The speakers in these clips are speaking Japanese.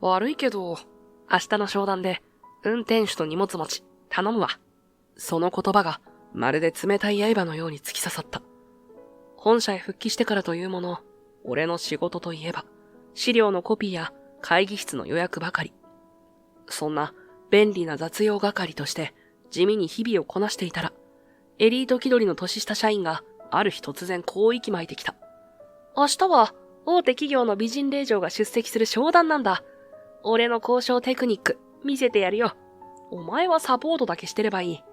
悪いけど、明日の商談で、運転手と荷物持ち、頼むわ。その言葉が、まるで冷たい刃のように突き刺さった。本社へ復帰してからというもの、俺の仕事といえば、資料のコピーや会議室の予約ばかり。そんな便利な雑用係として地味に日々をこなしていたら、エリート気取りの年下社員がある日突然こう息巻いてきた。明日は大手企業の美人令嬢が出席する商談なんだ。俺の交渉テクニック見せてやるよ。お前はサポートだけしてればいい。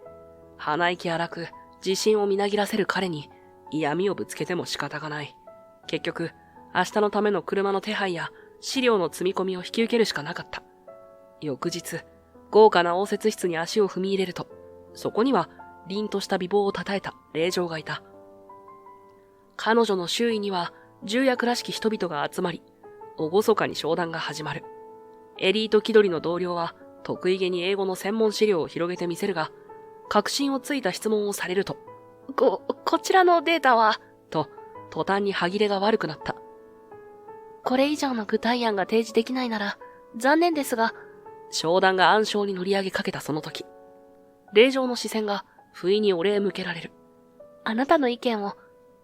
鼻息荒く自信をみなぎらせる彼に嫌味をぶつけても仕方がない。結局、明日のための車の手配や資料の積み込みを引き受けるしかなかった。翌日、豪華な応接室に足を踏み入れると、そこには凛とした美貌をたたえた令嬢がいた。彼女の周囲には重役らしき人々が集まり、厳かに商談が始まる。エリート気取りの同僚は得意げに英語の専門資料を広げてみせるが、確信をついた質問をされると、こちらのデータは、と、途端に歯切れが悪くなった。これ以上の具体案が提示できないなら、残念ですが、商談が暗礁に乗り上げかけたその時、令嬢の視線が不意に俺へ向けられる。あなたの意見を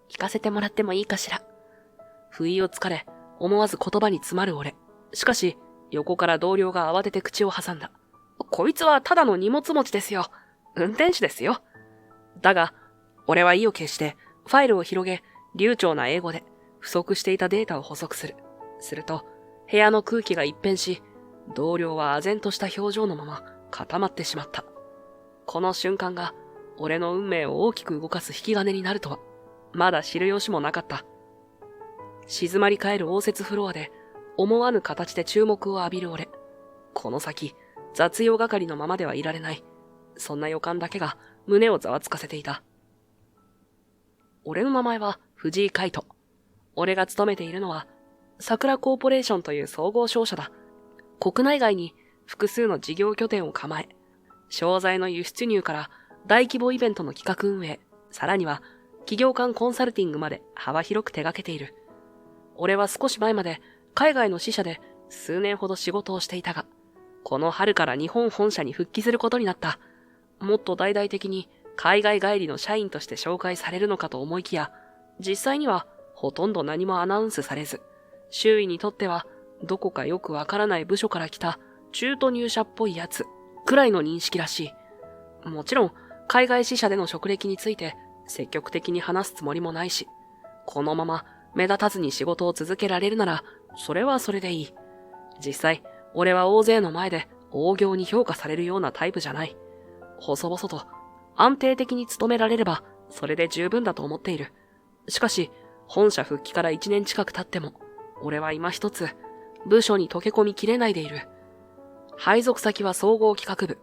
聞かせてもらってもいいかしら。不意をつかれ、思わず言葉に詰まる俺。しかし、横から同僚が慌てて口を挟んだ。こいつはただの荷物持ちですよ。運転手ですよ。だが、俺は意を決してファイルを広げ、流暢な英語で不足していたデータを補足する。すると、部屋の空気が一変し、同僚は唖然とした表情のまま固まってしまった。この瞬間が俺の運命を大きく動かす引き金になるとは、まだ知る由もなかった。静まり返る応接フロアで思わぬ形で注目を浴びる俺。この先、雑用係のままではいられない。そんな予感だけが胸をざわつかせていた。俺の名前は藤井海斗。俺が勤めているのは、桜コーポレーションという総合商社だ。国内外に複数の事業拠点を構え、商材の輸出入から大規模イベントの企画運営、さらには企業間コンサルティングまで幅広く手掛けている。俺は少し前まで海外の支社で数年ほど仕事をしていたが、この春から日本本社に復帰することになった。もっと大々的に海外帰りの社員として紹介されるのかと思いきや、実際にはほとんど何もアナウンスされず、周囲にとってはどこかよくわからない部署から来た中途入社っぽいやつくらいの認識らしい。もちろん海外支社での職歴について積極的に話すつもりもないし、このまま目立たずに仕事を続けられるならそれはそれでいい。実際俺は大勢の前で大仰に評価されるようなタイプじゃない。細々と安定的に勤められればそれで十分だと思っている。しかし本社復帰から1年近く経っても俺は今一つ部署に溶け込みきれないでいる。配属先は総合企画部。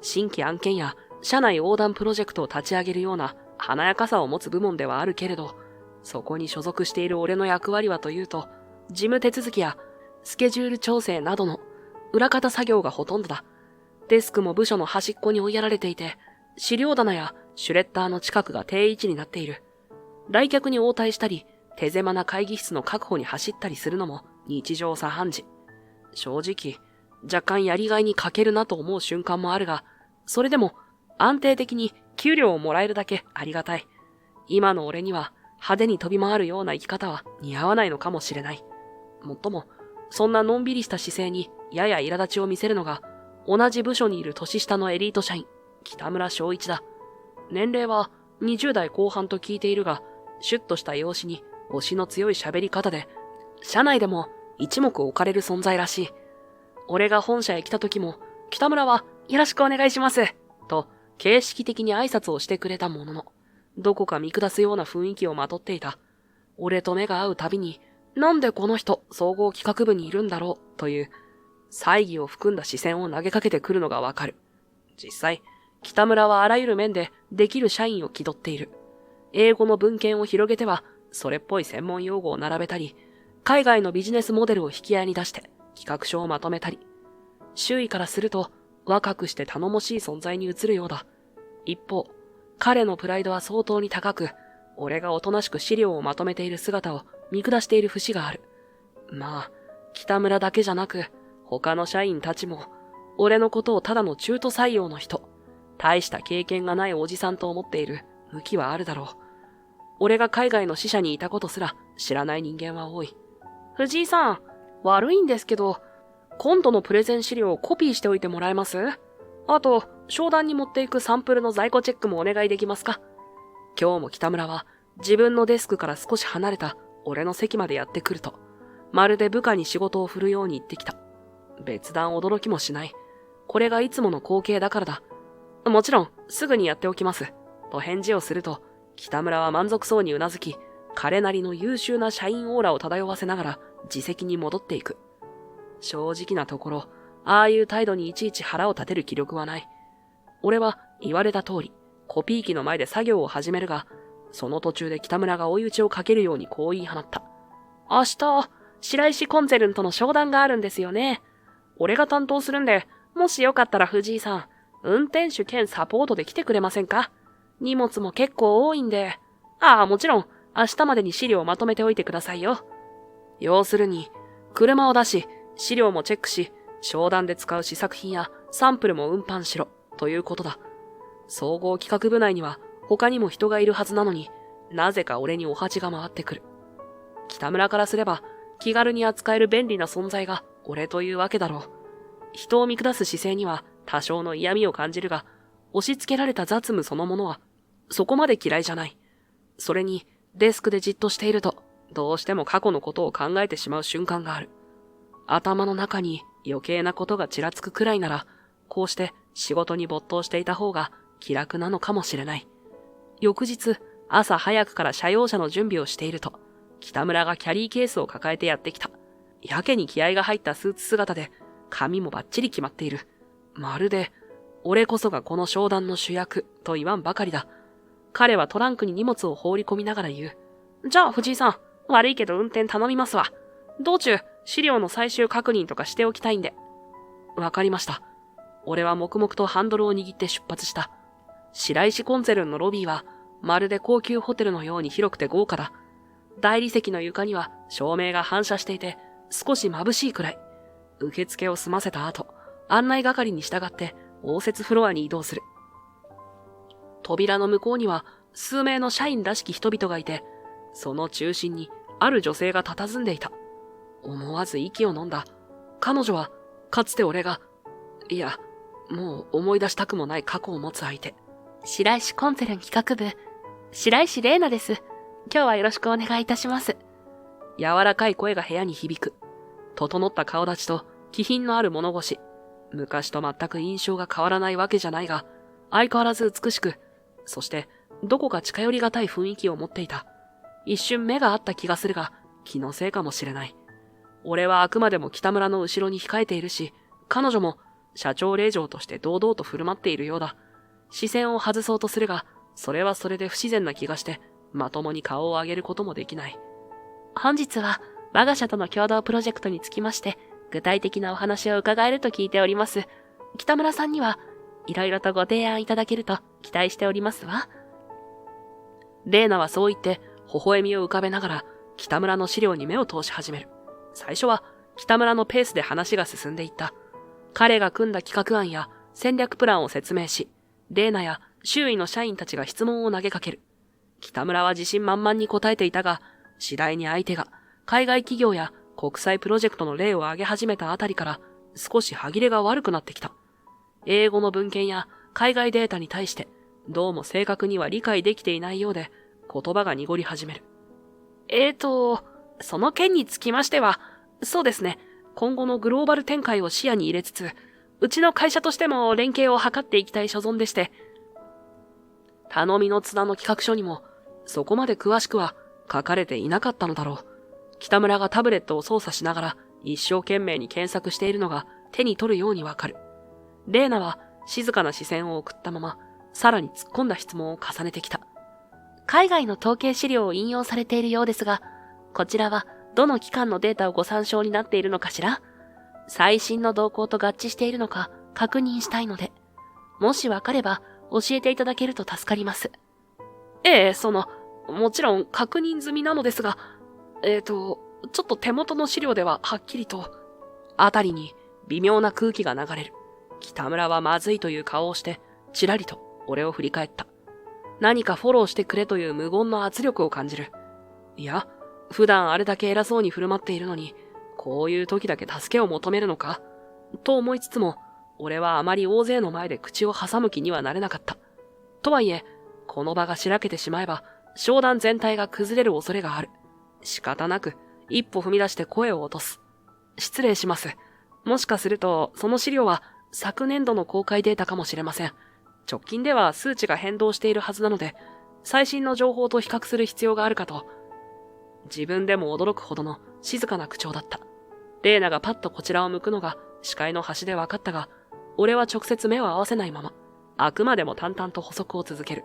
新規案件や社内横断プロジェクトを立ち上げるような華やかさを持つ部門ではあるけれど、そこに所属している俺の役割はというと、事務手続きやスケジュール調整などの裏方作業がほとんどだ。デスクも部署の端っこに追いやられていて、資料棚やシュレッダーの近くが定位置になっている。来客に応対したり、手狭な会議室の確保に走ったりするのも日常茶飯事。正直、若干やりがいに欠けるなと思う瞬間もあるが、それでも安定的に給料をもらえるだけありがたい。今の俺には派手に飛び回るような生き方は似合わないのかもしれない。もっとも、そんなのんびりした姿勢にやや苛立ちを見せるのが、同じ部署にいる年下のエリート社員、北村昭一だ。年齢は20代後半と聞いているが、シュッとした容姿に押しの強い喋り方で、社内でも一目置かれる存在らしい。俺が本社へ来た時も、北村はよろしくお願いします、と形式的に挨拶をしてくれたものの、どこか見下すような雰囲気をまとっていた。俺と目が合うたびに、なんでこの人総合企画部にいるんだろうという猜疑を含んだ視線を投げかけてくるのがわかる。実際、北村はあらゆる面でできる社員を気取っている。英語の文献を広げては、それっぽい専門用語を並べたり、海外のビジネスモデルを引き合いに出して企画書をまとめたり、周囲からすると若くして頼もしい存在に映るようだ。一方、彼のプライドは相当に高く、俺がおとなしく資料をまとめている姿を見下している節がある。まあ、北村だけじゃなく、他の社員たちも、俺のことをただの中途採用の人、大した経験がないおじさんと思っている向きはあるだろう。俺が海外の支社にいたことすら知らない人間は多い。藤井さん、悪いんですけど、今度のプレゼン資料をコピーしておいてもらえます？あと、商談に持っていくサンプルの在庫チェックもお願いできますか？今日も北村は自分のデスクから少し離れた俺の席までやってくると、まるで部下に仕事を振るように言ってきた。別段驚きもしない。これがいつもの光景だからだ。もちろん、すぐにやっておきます。と返事をすると、北村は満足そうにうなずき、彼なりの優秀な社員オーラを漂わせながら自席に戻っていく。正直なところ、ああいう態度にいちいち腹を立てる気力はない。俺は言われた通り、コピー機の前で作業を始めるが、その途中で北村が追い打ちをかけるようにこう言い放った。明日、白石コンツェルンとの商談があるんですよね。俺が担当するんで、もしよかったら藤井さん、運転手兼サポートで来てくれませんか？荷物も結構多いんで。もちろん、明日までに資料をまとめておいてくださいよ。要するに、車を出し、資料もチェックし、商談で使う試作品やサンプルも運搬しろ、ということだ。総合企画部内には他にも人がいるはずなのに、なぜか俺にお鉢が回ってくる。北村からすれば、気軽に扱える便利な存在が俺というわけだろう。人を見下す姿勢には多少の嫌味を感じるが、押し付けられた雑務そのものは、そこまで嫌いじゃない。それに、デスクでじっとしていると、どうしても過去のことを考えてしまう瞬間がある。頭の中に余計なことがちらつくくらいなら、こうして仕事に没頭していた方が気楽なのかもしれない。翌日、朝早くから社用車の準備をしていると、北村がキャリーケースを抱えてやってきた。やけに気合が入ったスーツ姿で、髪もバッチリ決まっている。まるで、俺こそがこの商談の主役と言わんばかりだ。彼はトランクに荷物を放り込みながら言う。じゃあ藤井さん、悪いけど運転頼みますわ。道中、資料の最終確認とかしておきたいんで。わかりました。俺は黙々とハンドルを握って出発した。白石コンツェルンのロビーは、まるで高級ホテルのように広くて豪華だ。大理石の床には照明が反射していて、少し眩しいくらい。受付を済ませた後、案内係に従って応接フロアに移動する。扉の向こうには数名の社員らしき人々がいて、その中心にある女性が佇んでいた。思わず息を飲んだ。彼女は、かつて俺が、いや、もう思い出したくもない過去を持つ相手。白石コンツェルン企画部、白石玲奈です。今日はよろしくお願いいたします。柔らかい声が部屋に響く。整った顔立ちと気品のある物腰。昔と全く印象が変わらないわけじゃないが、相変わらず美しく、そしてどこか近寄りがたい雰囲気を持っていた。一瞬目が合った気がするが、気のせいかもしれない。俺はあくまでも北村の後ろに控えているし、彼女も社長令嬢として堂々と振る舞っているようだ。視線を外そうとするが、それはそれで不自然な気がして、まともに顔を上げることもできない。本日は我が社との共同プロジェクトにつきまして、具体的なお話を伺えると聞いております。北村さんにはいろいろとご提案いただけると期待しておりますわ。玲奈はそう言って、微笑みを浮かべながら、北村の資料に目を通し始める。最初は、北村のペースで話が進んでいった。彼が組んだ企画案や戦略プランを説明し、玲奈や周囲の社員たちが質問を投げかける。北村は自信満々に答えていたが、次第に相手が海外企業や国際プロジェクトの例を挙げ始めたあたりから少し歯切れが悪くなってきた。英語の文献や海外データに対してどうも正確には理解できていないようで言葉が濁り始める。その件につきましては、そうですね、今後のグローバル展開を視野に入れつつ、うちの会社としても連携を図っていきたい所存でして、頼みの綱の企画書にもそこまで詳しくは書かれていなかったのだろう。北村がタブレットを操作しながら一生懸命に検索しているのが手に取るようにわかる。玲奈は静かな視線を送ったまま、さらに突っ込んだ質問を重ねてきた。海外の統計資料を引用されているようですが、こちらはどの機関のデータをご参照になっているのかしら？最新の動向と合致しているのか確認したいので、もしわかれば教えていただけると助かります。もちろん確認済みなのですが、ちょっと手元の資料でははっきりと、あたりに微妙な空気が流れる。北村はまずいという顔をして、ちらりと俺を振り返った。何かフォローしてくれという無言の圧力を感じる。いや、普段あれだけ偉そうに振る舞っているのに、こういう時だけ助けを求めるのかと思いつつも、俺はあまり大勢の前で口を挟む気にはなれなかった。とはいえ、この場がしらけてしまえば、商談全体が崩れる恐れがある。仕方なく、一歩踏み出して声を落とす。失礼します。もしかすると、その資料は昨年度の公開データかもしれません。直近では数値が変動しているはずなので、最新の情報と比較する必要があるかと。自分でも驚くほどの静かな口調だった。レーナがパッとこちらを向くのが視界の端で分かったが、俺は直接目を合わせないまま、あくまでも淡々と補足を続ける。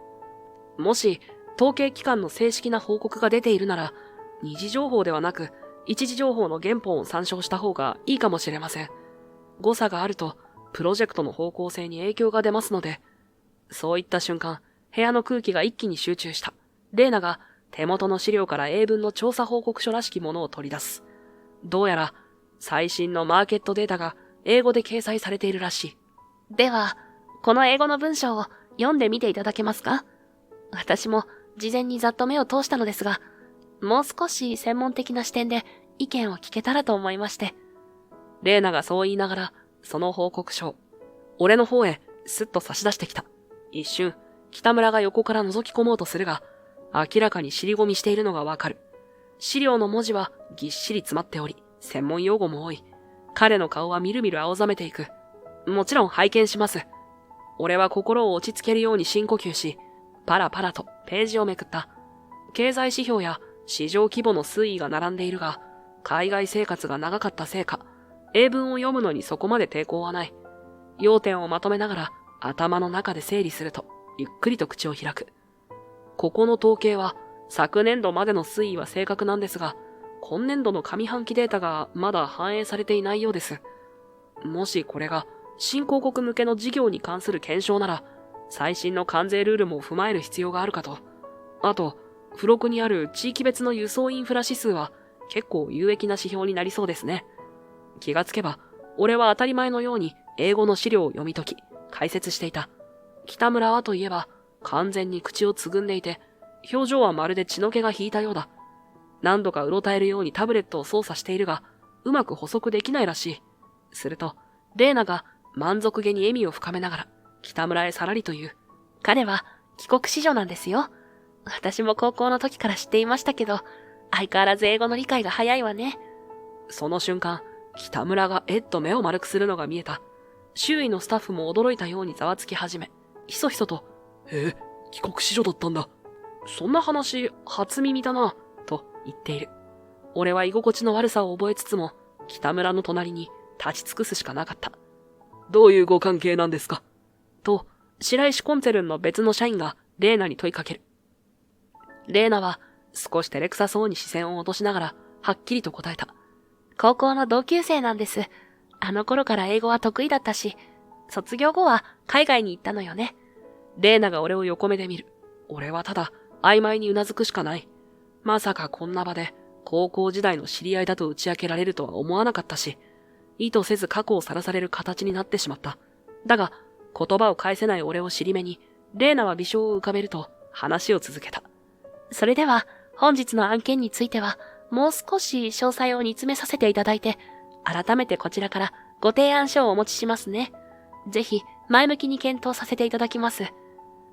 もし、統計機関の正式な報告が出ているなら、二次情報ではなく、一次情報の原本を参照した方がいいかもしれません。誤差があると、プロジェクトの方向性に影響が出ますので、そういった瞬間、部屋の空気が一気に集中した。レーナが手元の資料から英文の調査報告書らしきものを取り出す。どうやら、最新のマーケットデータが英語で掲載されているらしい。では、この英語の文章を読んでみていただけますか？私も事前にざっと目を通したのですが、もう少し専門的な視点で意見を聞けたらと思いまして。レーナがそう言いながら、その報告書を、俺の方へスッと差し出してきた。一瞬、北村が横から覗き込もうとするが、明らかに尻込みしているのがわかる。資料の文字はぎっしり詰まっており、専門用語も多い。彼の顔はみるみる青ざめていく。もちろん拝見します。俺は心を落ち着けるように深呼吸し、パラパラとページをめくった。経済指標や市場規模の推移が並んでいるが、海外生活が長かったせいか、英文を読むのにそこまで抵抗はない。要点をまとめながら頭の中で整理すると、ゆっくりと口を開く。ここの統計は昨年度までの推移は正確なんですが、今年度の上半期データがまだ反映されていないようです。もしこれが新興国向けの事業に関する検証なら、最新の関税ルールも踏まえる必要があるかと。あと、付録にある地域別の輸送インフラ指数は結構有益な指標になりそうですね。気がつけば、俺は当たり前のように英語の資料を読み解き、解説していた。北村はといえば、完全に口をつぐんでいて、表情はまるで血の気が引いたようだ。何度かうろたえるようにタブレットを操作しているが、うまく補足できないらしい。すると、レーナが満足げに笑みを深めながら、北村へさらりと言う。彼は帰国子女なんですよ。私も高校の時から知っていましたけど、相変わらず英語の理解が早いわね。その瞬間、北村がと目を丸くするのが見えた。周囲のスタッフも驚いたようにざわつき始め、ひそひそと、帰国子女だったんだ。そんな話、初耳だな、と言っている。俺は居心地の悪さを覚えつつも、北村の隣に立ち尽くすしかなかった。どういうご関係なんですか？と、白石コンツェルンの別の社員がレーナに問いかける。レーナは少し照れくさそうに視線を落としながら、はっきりと答えた。高校の同級生なんです。あの頃から英語は得意だったし、卒業後は海外に行ったのよね。レーナが俺を横目で見る。俺はただ、曖昧にうなずくしかない。まさかこんな場で、高校時代の知り合いだと打ち明けられるとは思わなかったし、意図せず過去をさらされる形になってしまった。だが、言葉を返せない俺を尻目に、レーナは微笑を浮かべると話を続けた。それでは、本日の案件については、もう少し詳細を煮詰めさせていただいて、改めてこちらからご提案書をお持ちしますね。ぜひ、前向きに検討させていただきます。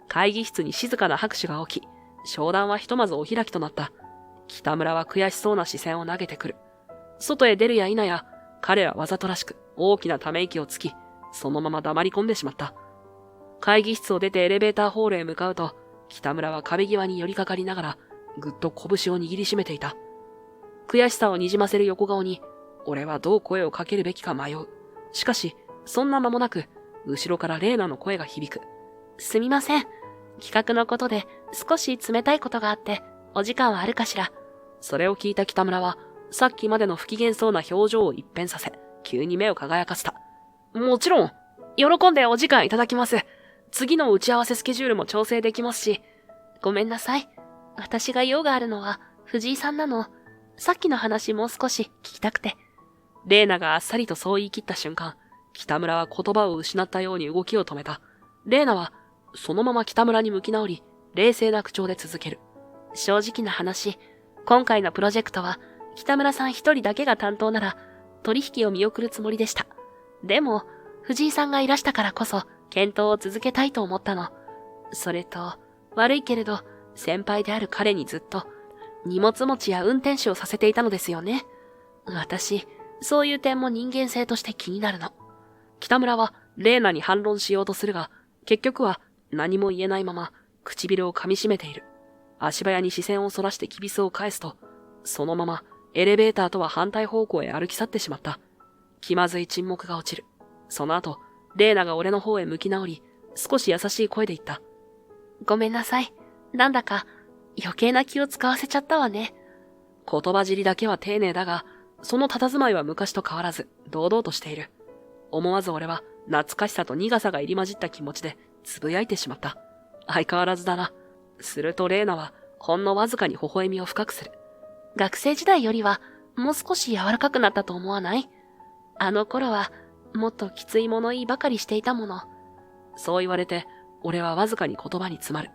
会議室に静かな拍手が起き、商談はひとまずお開きとなった。北村は悔しそうな視線を投げてくる。外へ出るや否や、彼はわざとらしく大きなため息をつき、そのまま黙り込んでしまった。会議室を出てエレベーターホールへ向かうと、北村は壁際に寄りかかりながら、ぐっと拳を握りしめていた。悔しさをにじませる横顔に、俺はどう声をかけるべきか迷う。しかし、そんな間もなく、後ろからレーナの声が響く。すみません。企画のことで少し冷たいことがあって、お時間はあるかしら。それを聞いた北村は、さっきまでの不機嫌そうな表情を一変させ、急に目を輝かせた。もちろん、喜んでお時間いただきます。次の打ち合わせスケジュールも調整できますし。ごめんなさい。私が用があるのは藤井さんなの。さっきの話もう少し聞きたくて。レイナがあっさりとそう言い切った瞬間、北村は言葉を失ったように動きを止めた。レイナは、そのまま北村に向き直り、冷静な口調で続ける。正直な話、今回のプロジェクトは、北村さん一人だけが担当なら、取引を見送るつもりでした。でも、藤井さんがいらしたからこそ、検討を続けたいと思ったの。それと、悪いけれど、先輩である彼にずっと、荷物持ちや運転手をさせていたのですよね。私、そういう点も人間性として気になるの。北村は、レイナに反論しようとするが、結局は、何も言えないまま、唇を噛み締めている。足早に視線をそらしてきびすを返すと、そのまま、エレベーターとは反対方向へ歩き去ってしまった。気まずい沈黙が落ちる。その後、レイナが俺の方へ向き直り、少し優しい声で言った。ごめんなさい。なんだか、余計な気を使わせちゃったわね。言葉尻だけは丁寧だが、その佇まいは昔と変わらず、堂々としている。思わず俺は、懐かしさと苦さが入り混じった気持ちで、つぶやいてしまった。相変わらずだな。するとレイナは、ほんのわずかに微笑みを深くする。学生時代よりは、もう少し柔らかくなったと思わない？あの頃は、もっときつい物言いばかりしていたもの。そう言われて、俺はわずかに言葉に詰まる。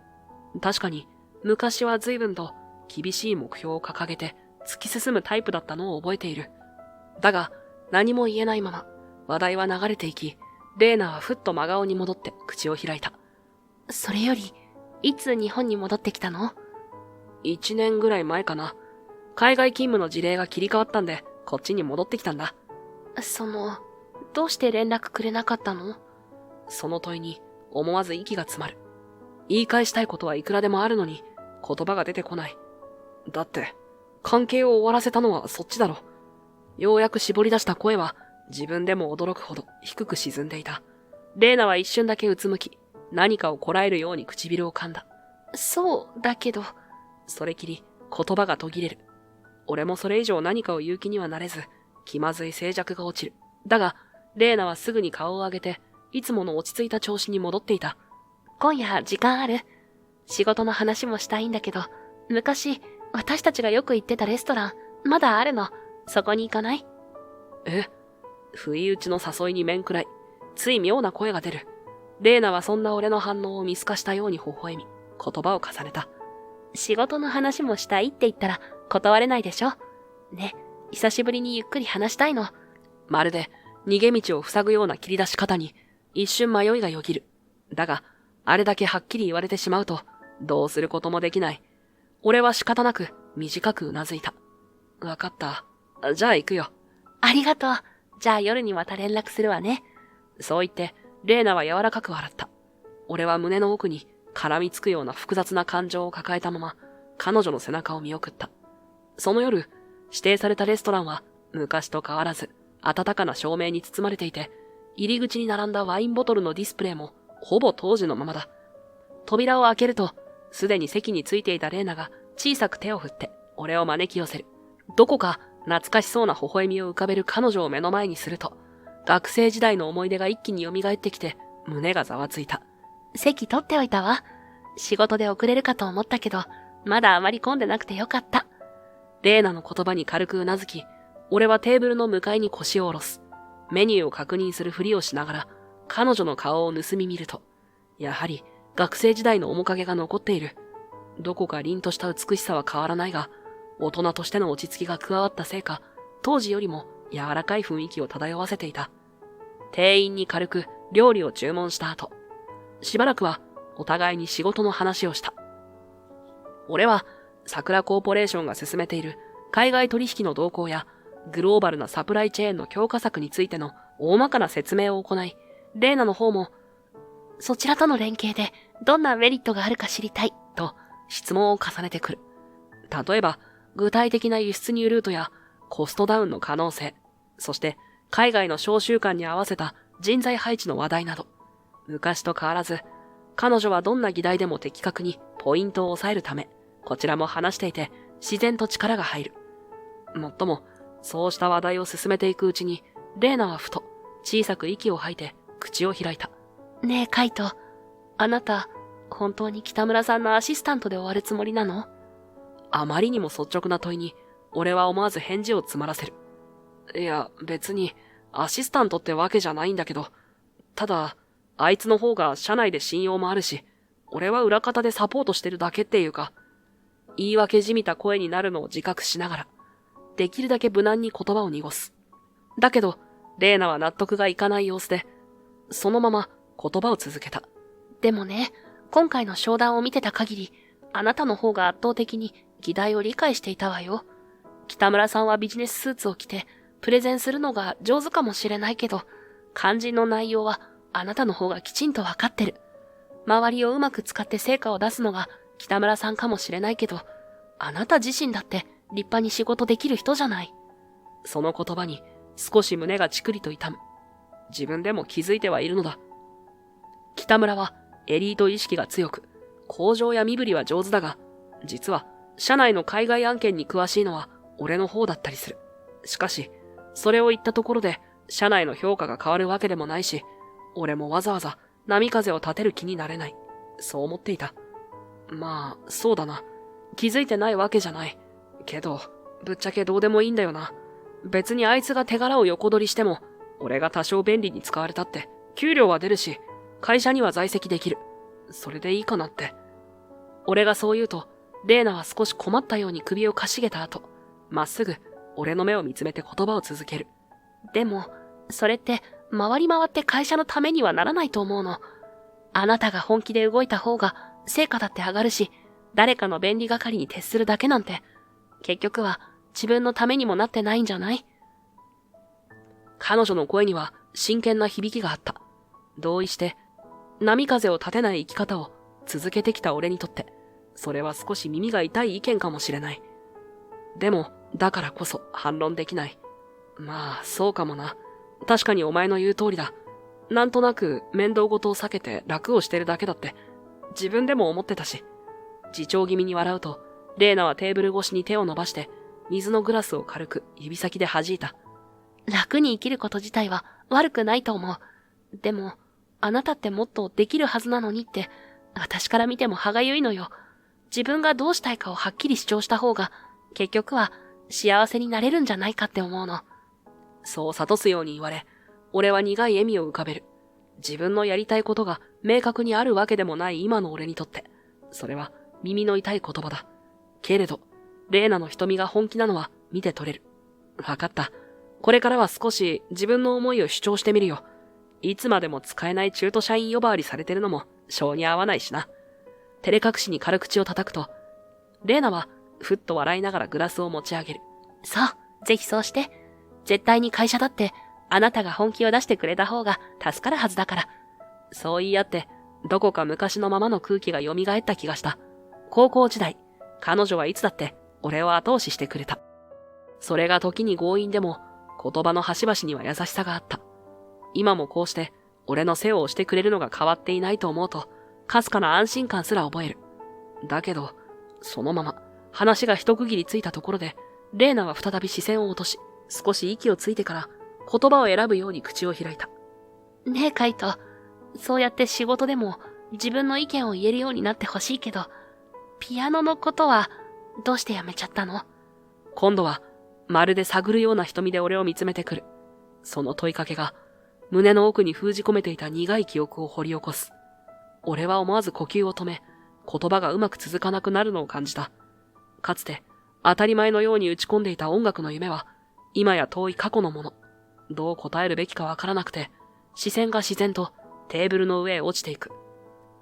確かに、昔は随分と厳しい目標を掲げて突き進むタイプだったのを覚えている。だが、何も言えないまま、話題は流れていき、レーナはふっと真顔に戻って口を開いた。それより、いつ日本に戻ってきたの？1年ぐらい前かな。海外勤務の事例が切り替わったんで、こっちに戻ってきたんだ。どうして連絡くれなかったの？その問いに思わず息が詰まる。言い返したいことはいくらでもあるのに、言葉が出てこない。だって、関係を終わらせたのはそっちだろ。ようやく絞り出した声は、自分でも驚くほど低く沈んでいた。レーナは一瞬だけうつむき、何かをこらえるように唇を噛んだ。そうだけど。それきり、言葉が途切れる。俺もそれ以上何かを言う気にはなれず、気まずい静寂が落ちる。だが、レーナはすぐに顔を上げて、いつもの落ち着いた調子に戻っていた。今夜時間ある？仕事の話もしたいんだけど、昔、私たちがよく行ってたレストラン、まだあるの。そこに行かない？え？不意打ちの誘いに面食らい、つい妙な声が出る。レーナはそんな俺の反応を見透かしたように微笑み、言葉を重ねた。仕事の話もしたいって言ったら断れないでしょ？ね、久しぶりにゆっくり話したいの。まるで逃げ道を塞ぐような切り出し方に一瞬迷いがよぎる。だが、あれだけはっきり言われてしまうと、どうすることもできない。俺は仕方なく短くうなずいた。わかった。じゃあ行くよ。ありがとう。じゃあ夜にまた連絡するわね。そう言って、レーナは柔らかく笑った。俺は胸の奥に絡みつくような複雑な感情を抱えたまま、彼女の背中を見送った。その夜、指定されたレストランは昔と変わらず、暖かな照明に包まれていて、入り口に並んだワインボトルのディスプレイもほぼ当時のままだ。扉を開けると、すでに席についていたレーナが小さく手を振って俺を招き寄せる。どこか懐かしそうな微笑みを浮かべる彼女を目の前にすると、学生時代の思い出が一気に蘇ってきて胸がざわついた。席取っておいたわ。仕事で遅れるかと思ったけど、まだあまり混んでなくてよかった。レーナの言葉に軽くうなずき、俺はテーブルの向かいに腰を下ろす。メニューを確認するふりをしながら、彼女の顔を盗み見ると、やはり学生時代の面影が残っている。どこか凛とした美しさは変わらないが、大人としての落ち着きが加わったせいか、当時よりも柔らかい雰囲気を漂わせていた。店員に軽く料理を注文した後、しばらくはお互いに仕事の話をした。俺は桜コーポレーションが進めている海外取引の動向やグローバルなサプライチェーンの強化策についての大まかな説明を行い、レーナの方も、そちらとの連携でどんなメリットがあるか知りたいと質問を重ねてくる。例えば、具体的な輸出入ルートやコストダウンの可能性、そして海外の商習慣に合わせた人材配置の話題など、昔と変わらず、彼女はどんな議題でも的確にポイントを抑えるため、こちらも話していて自然と力が入る。もっとも、そうした話題を進めていくうちに、レーナはふと小さく息を吐いて口を開いた。ねえカイト、あなた、本当に北村さんのアシスタントで終わるつもりなの？あまりにも率直な問いに、俺は思わず返事を詰まらせる。いや、別に、アシスタントってわけじゃないんだけど、ただ、あいつの方が社内で信用もあるし、俺は裏方でサポートしてるだけっていうか、言い訳じみた声になるのを自覚しながら、できるだけ無難に言葉を濁す。だけど、レイナは納得がいかない様子で、そのまま言葉を続けた。でもね、今回の商談を見てた限り、あなたの方が圧倒的に議題を理解していたわよ。北村さんはビジネススーツを着て、プレゼンするのが上手かもしれないけど、肝心の内容はあなたの方がきちんとわかってる。周りをうまく使って成果を出すのが北村さんかもしれないけど、あなた自身だって立派に仕事できる人じゃない。その言葉に少し胸がチクリと痛む。自分でも気づいてはいるのだ。北村はエリート意識が強く、工場や身振りは上手だが、実は社内の海外案件に詳しいのは俺の方だったりする。しかし、それを言ったところで社内の評価が変わるわけでもないし、俺もわざわざ波風を立てる気になれない。そう思っていた。まあ、そうだな。気づいてないわけじゃない。けど、ぶっちゃけどうでもいいんだよな。別にあいつが手柄を横取りしても、俺が多少便利に使われたって、給料は出るし、会社には在籍できる。それでいいかなって。俺がそう言うと、レイナは少し困ったように首をかしげた後、まっすぐ俺の目を見つめて言葉を続ける。でも、それって回り回って会社のためにはならないと思うの。あなたが本気で動いた方が成果だって上がるし、誰かの便利係に徹するだけなんて、結局は自分のためにもなってないんじゃない？彼女の声には真剣な響きがあった。同意して、波風を立てない生き方を続けてきた俺にとって、それは少し耳が痛い意見かもしれない。でも、だからこそ反論できない。まあ、そうかもな。確かにお前の言う通りだ。なんとなく面倒事を避けて楽をしてるだけだって、自分でも思ってたし。自重気味に笑うと、レイナはテーブル越しに手を伸ばして、水のグラスを軽く指先で弾いた。楽に生きること自体は悪くないと思う。でも、あなたってもっとできるはずなのにって、私から見ても歯がゆいのよ。自分がどうしたいかをはっきり主張した方が、結局は幸せになれるんじゃないかって思うの。そう諭すように言われ、俺は苦い笑みを浮かべる。自分のやりたいことが明確にあるわけでもない今の俺にとって、それは耳の痛い言葉だ。けれど、レイナの瞳が本気なのは見て取れる。わかった。これからは少し自分の思いを主張してみるよ。いつまでも使えない中途社員呼ばわりされてるのも性に合わないしな。照れ隠しに軽口を叩くと、レイナはふっと笑いながらグラスを持ち上げる。そう、ぜひそうして。絶対に会社だって、あなたが本気を出してくれた方が助かるはずだから。そう言い合って、どこか昔のままの空気が蘇った気がした。高校時代、彼女はいつだって俺を後押ししてくれた。それが時に強引でも、言葉の端々には優しさがあった。今もこうして俺の世話をしてくれるのが変わっていないと思うと、かすかな安心感すら覚える。だけど、そのまま話が一区切りついたところで、レイナは再び視線を落とし、少し息をついてから言葉を選ぶように口を開いた。ねえカイト、そうやって仕事でも自分の意見を言えるようになってほしいけど、ピアノのことはどうしてやめちゃったの？今度はまるで探るような瞳で俺を見つめてくる。その問いかけが胸の奥に封じ込めていた苦い記憶を掘り起こす。俺は思わず呼吸を止め、言葉がうまく続かなくなるのを感じた。かつて当たり前のように打ち込んでいた音楽の夢は、今や遠い過去のもの。どう答えるべきかわからなくて、視線が自然とテーブルの上へ落ちていく。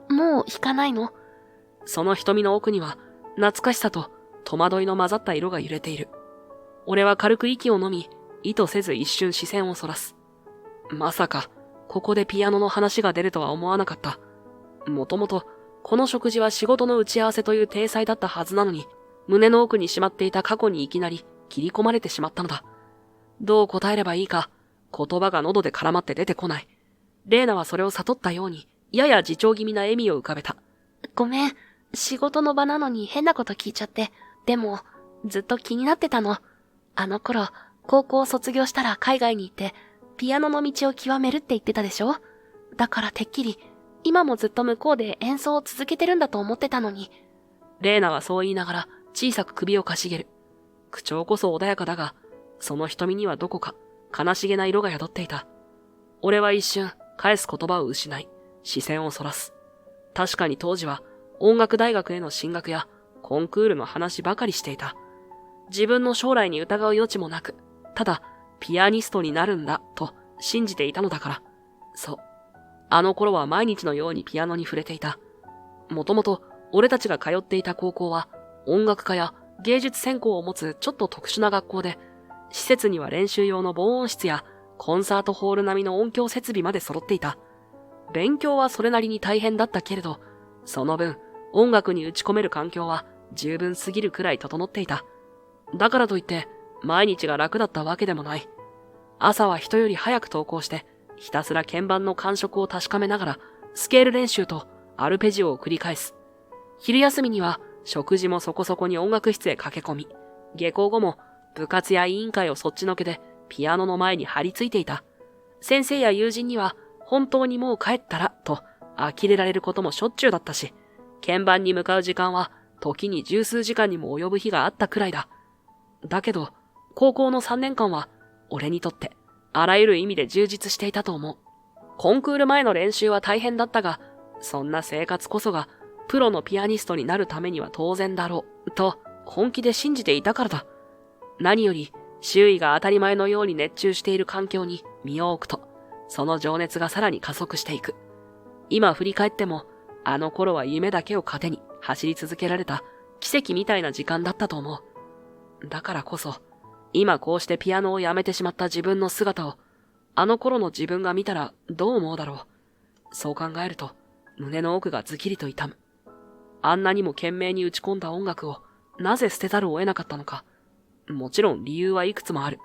もう弾かないの？その瞳の奥には、懐かしさと戸惑いの混ざった色が揺れている。俺は軽く息を飲み、意図せず一瞬視線をそらす。まさか、ここでピアノの話が出るとは思わなかった。もともと、この食事は仕事の打ち合わせという体裁だったはずなのに、胸の奥にしまっていた過去にいきなり切り込まれてしまったのだ。どう答えればいいか、言葉が喉で絡まって出てこない。レイナはそれを悟ったように、やや自重気味な笑みを浮かべた。ごめん、仕事の場なのに変なこと聞いちゃって。でも、ずっと気になってたの。あの頃、高校を卒業したら海外に行って、ピアノの道を極めるって言ってたでしょ？だからてっきり、今もずっと向こうで演奏を続けてるんだと思ってたのに。レイナはそう言いながら、小さく首をかしげる。口調こそ穏やかだが、その瞳にはどこか悲しげな色が宿っていた。俺は一瞬返す言葉を失い、視線をそらす。確かに当時は音楽大学への進学やコンクールの話ばかりしていた。自分の将来に疑う余地もなく、ただピアニストになるんだと信じていたのだから。そう。あの頃は毎日のようにピアノに触れていた。もともと俺たちが通っていた高校は音楽科や芸術専攻を持つちょっと特殊な学校で、施設には練習用の防音室やコンサートホール並みの音響設備まで揃っていた。勉強はそれなりに大変だったけれど、その分音楽に打ち込める環境は十分すぎるくらい整っていた。だからといって毎日が楽だったわけでもない。朝は人より早く登校して、ひたすら鍵盤の感触を確かめながらスケール練習とアルペジオを繰り返す。昼休みには食事もそこそこに音楽室へ駆け込み、下校後も部活や委員会をそっちのけでピアノの前に張り付いていた。先生や友人には本当にもう帰ったらと呆れられることもしょっちゅうだったし、鍵盤に向かう時間は時に十数時間にも及ぶ日があったくらいだ。だけど高校の3年間は俺にとってあらゆる意味で充実していたと思う。コンクール前の練習は大変だったが、そんな生活こそがプロのピアニストになるためには当然だろうと本気で信じていたからだ。何より周囲が当たり前のように熱中している環境に身を置くと、その情熱がさらに加速していく。今振り返っても、あの頃は夢だけを糧に走り続けられた奇跡みたいな時間だったと思う。だからこそ、今こうしてピアノをやめてしまった自分の姿を、あの頃の自分が見たらどう思うだろう。そう考えると、胸の奥がズキリと痛む。あんなにも懸命に打ち込んだ音楽を、なぜ捨てざるを得なかったのか。もちろん理由はいくつもある。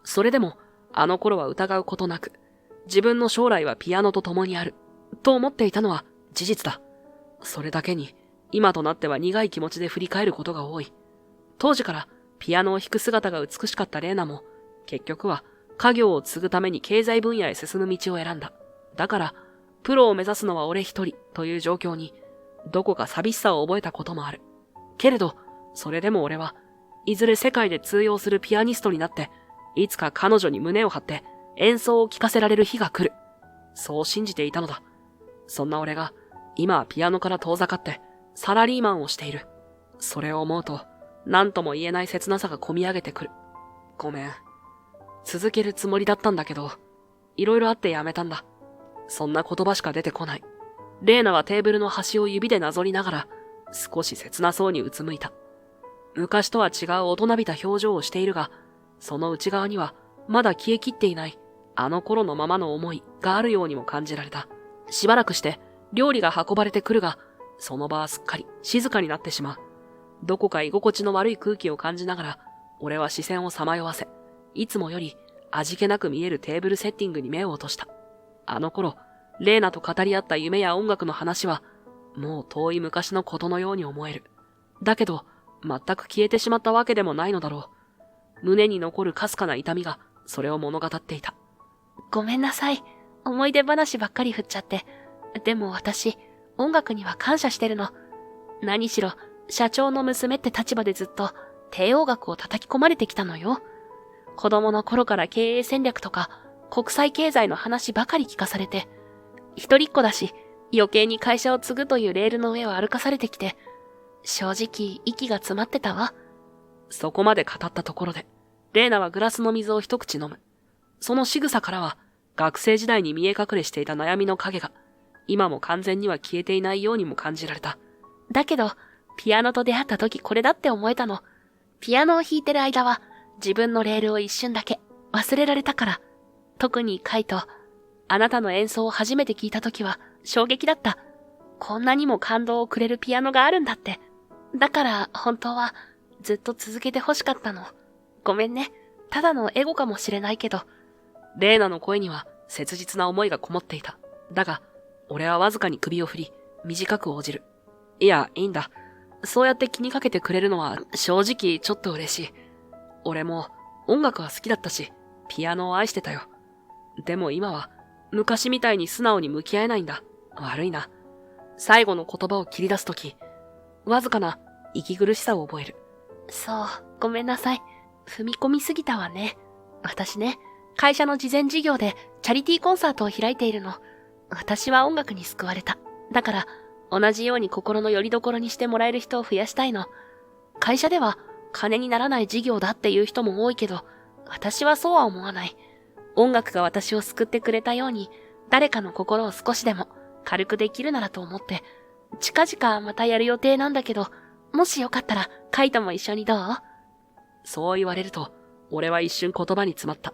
それでも、あの頃は疑うことなく、自分の将来はピアノと共にある、と思っていたのは事実だ。それだけに、今となっては苦い気持ちで振り返ることが多い。当時からピアノを弾く姿が美しかったレーナも、結局は家業を継ぐために経済分野へ進む道を選んだ。だから、プロを目指すのは俺一人という状況に、どこか寂しさを覚えたこともある。けれど、それでも俺は、いずれ世界で通用するピアニストになって、いつか彼女に胸を張って演奏を聴かせられる日が来る。そう信じていたのだ。そんな俺が、今はピアノから遠ざかってサラリーマンをしている。それを思うと、何とも言えない切なさがこみ上げてくる。ごめん。続けるつもりだったんだけど、いろいろあってやめたんだ。そんな言葉しか出てこない。レーナはテーブルの端を指でなぞりながら、少し切なそうにうつむいた。昔とは違う大人びた表情をしているが、その内側にはまだ消えきっていないあの頃のままの思いがあるようにも感じられた。しばらくして料理が運ばれてくるが、その場はすっかり静かになってしまう。どこか居心地の悪い空気を感じながら、俺は視線をさまよわせ、いつもより味気なく見えるテーブルセッティングに目を落とした。あの頃、レーナと語り合った夢や音楽の話は、もう遠い昔のことのように思える。だけど、全く消えてしまったわけでもないのだろう。胸に残るかすかな痛みが、それを物語っていた。ごめんなさい。思い出話ばっかり振っちゃって。でも私、音楽には感謝してるの。何しろ、社長の娘って立場でずっと、帝王学を叩き込まれてきたのよ。子供の頃から経営戦略とか、国際経済の話ばかり聞かされて、一人っ子だし、余計に会社を継ぐというレールの上を歩かされてきて、正直、息が詰まってたわ。そこまで語ったところで、レーナはグラスの水を一口飲む。その仕草からは、学生時代に見え隠れしていた悩みの影が、今も完全には消えていないようにも感じられた。だけど、ピアノと出会った時これだって思えたの。ピアノを弾いてる間は、自分のレールを一瞬だけ忘れられたから。特にカイト、あなたの演奏を初めて聞いた時は衝撃だった。こんなにも感動をくれるピアノがあるんだって。だから本当はずっと続けて欲しかったの。ごめんね。ただのエゴかもしれないけど。レーナの声には切実な思いがこもっていた。だが、俺はわずかに首を振り、短く応じる。いや、いいんだ。そうやって気にかけてくれるのは正直ちょっと嬉しい。俺も音楽は好きだったし、ピアノを愛してたよ。でも今は昔みたいに素直に向き合えないんだ。悪いな。最後の言葉を切り出すとき、わずかな息苦しさを覚える。そう、ごめんなさい。踏み込みすぎたわね。私ね、会社の慈善事業でチャリティーコンサートを開いているの。私は音楽に救われた。だから、同じように心の拠り所にしてもらえる人を増やしたいの。会社では金にならない事業だっていう人も多いけど、私はそうは思わない。音楽が私を救ってくれたように、誰かの心を少しでも軽くできるならと思って、近々またやる予定なんだけど、もしよかったらカイトも一緒にどう？そう言われると、俺は一瞬言葉に詰まった。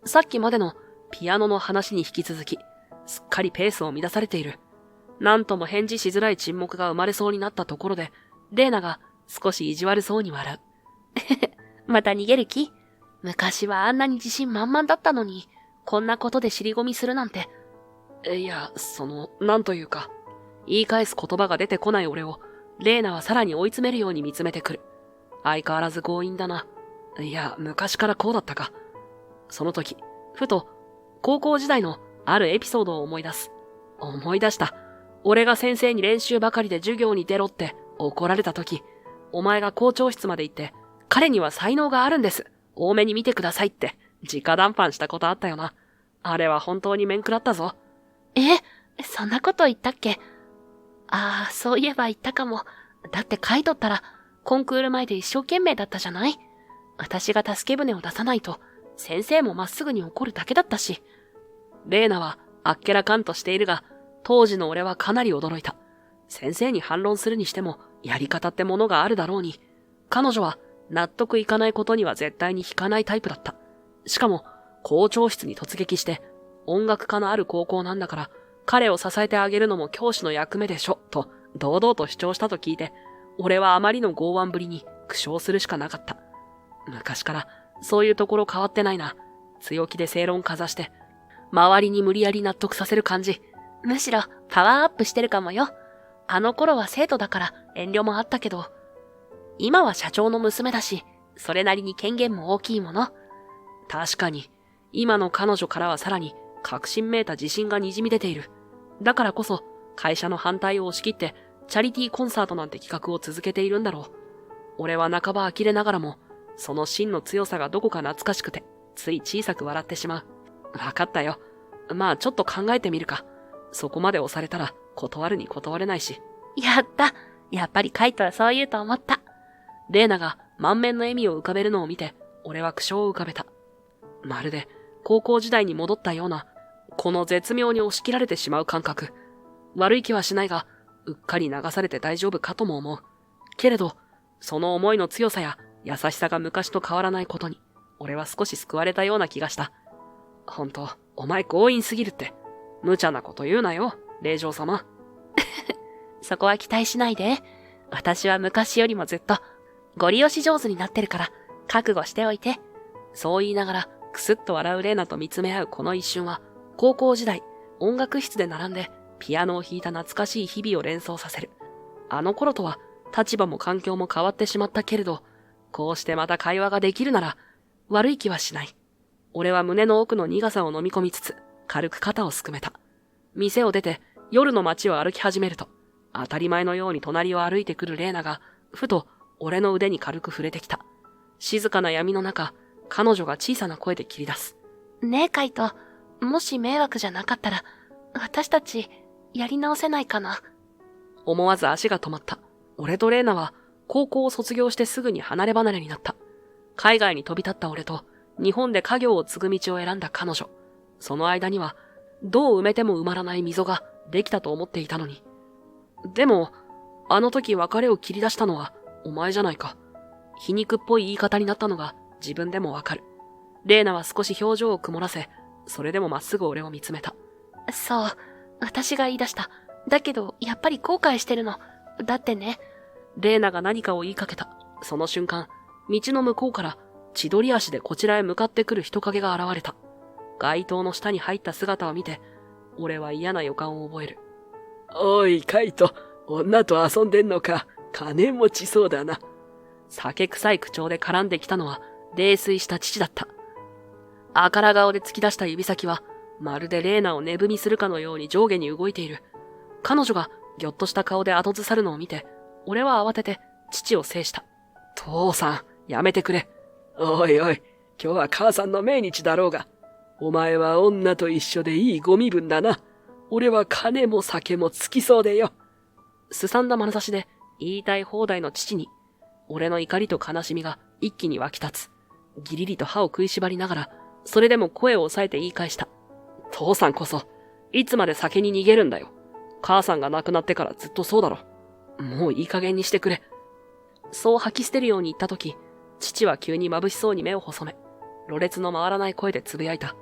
さっきまでのピアノの話に引き続き、すっかりペースを乱されている。なんとも返事しづらい沈黙が生まれそうになったところで、レイナが少し意地悪そうに笑う。また逃げる気？昔はあんなに自信満々だったのに、こんなことで尻込みするなんて。いや、なんというか、言い返す言葉が出てこない俺を、レイナはさらに追い詰めるように見つめてくる。相変わらず強引だな。いや、昔からこうだったか。その時、ふと、高校時代のあるエピソードを思い出す。思い出した。俺が先生に練習ばかりで授業に出ろって怒られた時、お前が校長室まで行って、彼には才能があるんです。多めに見てくださいって、直談判したことあったよな。あれは本当に面食らったぞ。そんなこと言ったっけ？ああ、そういえば言ったかも。だって書いとったら、コンクール前で一生懸命だったじゃない？私が助け舟を出さないと、先生もまっすぐに怒るだけだったし。レーナはあっけらかんとしているが、当時の俺はかなり驚いた。先生に反論するにしても、やり方ってものがあるだろうに、彼女は納得いかないことには絶対に引かないタイプだった。しかも、校長室に突撃して、音楽科のある高校なんだから、彼を支えてあげるのも教師の役目でしょ、と堂々と主張したと聞いて、俺はあまりの剛腕ぶりに苦笑するしかなかった。昔からそういうところ変わってないな。強気で正論かざして、周りに無理やり納得させる感じ。むしろパワーアップしてるかもよ。あの頃は生徒だから遠慮もあったけど、今は社長の娘だし、それなりに権限も大きいもの。確かに、今の彼女からはさらに確信めいた自信が滲み出ている。だからこそ、会社の反対を押し切って、チャリティーコンサートなんて企画を続けているんだろう。俺は半ば呆れながらも、その芯の強さがどこか懐かしくて、つい小さく笑ってしまう。わかったよ。まあちょっと考えてみるか。そこまで押されたら、断るに断れないし。やった。やっぱりカイトはそう言うと思った。レーナが満面の笑みを浮かべるのを見て、俺は苦笑を浮かべた。まるで、高校時代に戻ったような、この絶妙に押し切られてしまう感覚。悪い気はしないが、うっかり流されて大丈夫かとも思う。けれど、その思いの強さや優しさが昔と変わらないことに、俺は少し救われたような気がした。本当、お前強引すぎるって。無茶なこと言うなよ、令嬢様。そこは期待しないで。私は昔よりもずっと、ご利用し上手になってるから、覚悟しておいて。そう言いながら、くすっと笑うレーナと見つめ合うこの一瞬は、高校時代、音楽室で並んで、ピアノを弾いた懐かしい日々を連想させる。あの頃とは、立場も環境も変わってしまったけれど、こうしてまた会話ができるなら、悪い気はしない。俺は胸の奥の苦さを飲み込みつつ、軽く肩をすくめた。店を出て、夜の街を歩き始めると、当たり前のように隣を歩いてくるレーナが、ふと、俺の腕に軽く触れてきた。静かな闇の中、彼女が小さな声で切り出す。ねえ、カイト。もし迷惑じゃなかったら、私たち、やり直せないかな。思わず足が止まった。俺とレーナは、高校を卒業してすぐに離れ離れになった。海外に飛び立った俺と、日本で家業を継ぐ道を選んだ彼女。その間には、どう埋めても埋まらない溝ができたと思っていたのに。でも、あの時別れを切り出したのは、お前じゃないか。皮肉っぽい言い方になったのが自分でもわかる。レーナは少し表情を曇らせ、それでもまっすぐ俺を見つめた。そう、私が言い出した。だけど、やっぱり後悔してるの。だってね。レーナが何かを言いかけた。その瞬間、道の向こうから千鳥足でこちらへ向かってくる人影が現れた。街灯の下に入った姿を見て、俺は嫌な予感を覚える。おい、カイト、女と遊んでんのか。金持ちそうだな。酒臭い口調で絡んできたのは、泥酔した父だった。あから顔で突き出した指先は、まるでレーナを値踏みするかのように上下に動いている。彼女がぎょっとした顔で後ずさるのを見て、俺は慌てて父を制した。父さん、やめてくれ。おいおい、今日は母さんの命日だろうが。お前は女と一緒でいいご身分だな。俺は金も酒もつきそうでよ。すさんだ眼差しで言いたい放題の父に、俺の怒りと悲しみが一気に湧き立つ。ギリリと歯を食いしばりながら、それでも声を抑えて言い返した。父さんこそ、いつまで酒に逃げるんだよ。母さんが亡くなってからずっとそうだろ。もういい加減にしてくれ。そう吐き捨てるように言ったとき、父は急に眩しそうに目を細め、ろれつの回らない声でつぶやいた。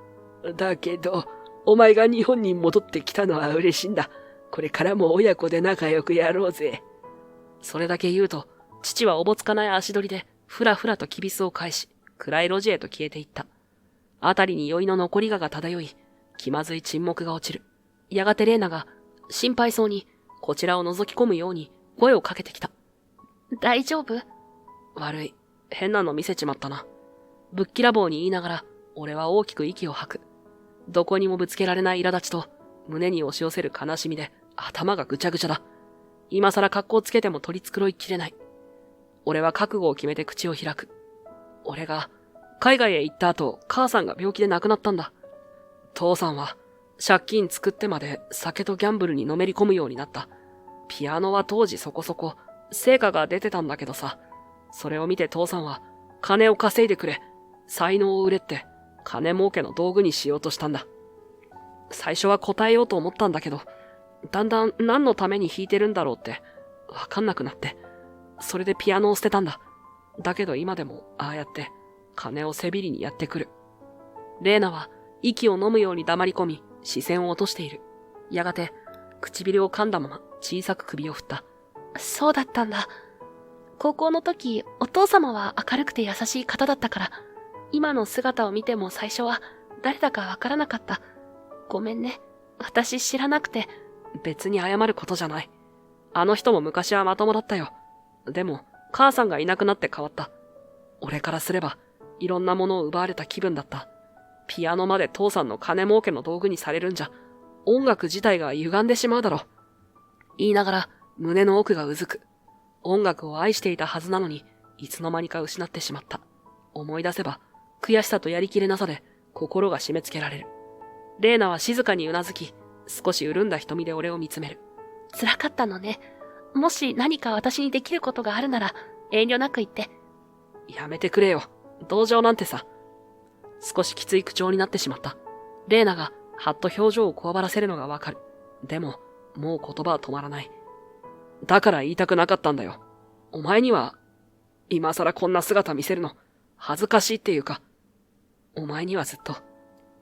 だけど、お前が日本に戻ってきたのは嬉しいんだ。これからも親子で仲良くやろうぜ。それだけ言うと、父はおぼつかない足取りで、ふらふらときびすを返し、暗い路地へと消えていった。あたりに酔いの残りがが漂い、気まずい沈黙が落ちる。やがてレーナが、心配そうに、こちらを覗き込むように、声をかけてきた。大丈夫？悪い。変なの見せちまったな。ぶっきらぼうに言いながら、俺は大きく息を吐く。どこにもぶつけられない苛立ちと、胸に押し寄せる悲しみで、頭がぐちゃぐちゃだ。今さら格好つけても取り繕いきれない。俺は覚悟を決めて口を開く。俺が、海外へ行った後、母さんが病気で亡くなったんだ。父さんは、借金作ってまで酒とギャンブルにのめり込むようになった。ピアノは当時そこそこ、成果が出てたんだけどさ。それを見て父さんは、金を稼いでくれ。才能を売れって、金儲けの道具にしようとしたんだ。最初は答えようと思ったんだけど、だんだん何のために弾いてるんだろうって、わかんなくなって。それでピアノを捨てたんだ。だけど今でも、ああやって、金をせびりにやってくる。レーナは、息を飲むように黙り込み、視線を落としている。やがて、唇を噛んだまま、小さく首を振った。そうだったんだ。高校の時、お父様は明るくて優しい方だったから、今の姿を見ても最初は誰だかわからなかった。ごめんね。私知らなくて。別に謝ることじゃない。あの人も昔はまともだったよ。でも、母さんがいなくなって変わった。俺からすれば、いろんなものを奪われた気分だった。ピアノまで父さんの金儲けの道具にされるんじゃ、音楽自体が歪んでしまうだろう。言いながら、胸の奥がうずく。音楽を愛していたはずなのに、いつの間にか失ってしまった。思い出せば、悔しさとやりきれなさで、心が締め付けられる。レーナは静かにうなずき、少し潤んだ瞳で俺を見つめる。辛かったのね。もし何か私にできることがあるなら、遠慮なく言って。やめてくれよ。同情なんてさ。少しきつい口調になってしまった。レーナが、はっと表情をこわばらせるのがわかる。でも、もう言葉は止まらない。だから言いたくなかったんだよ。お前には、今さらこんな姿見せるの、恥ずかしいっていうか、お前にはずっと、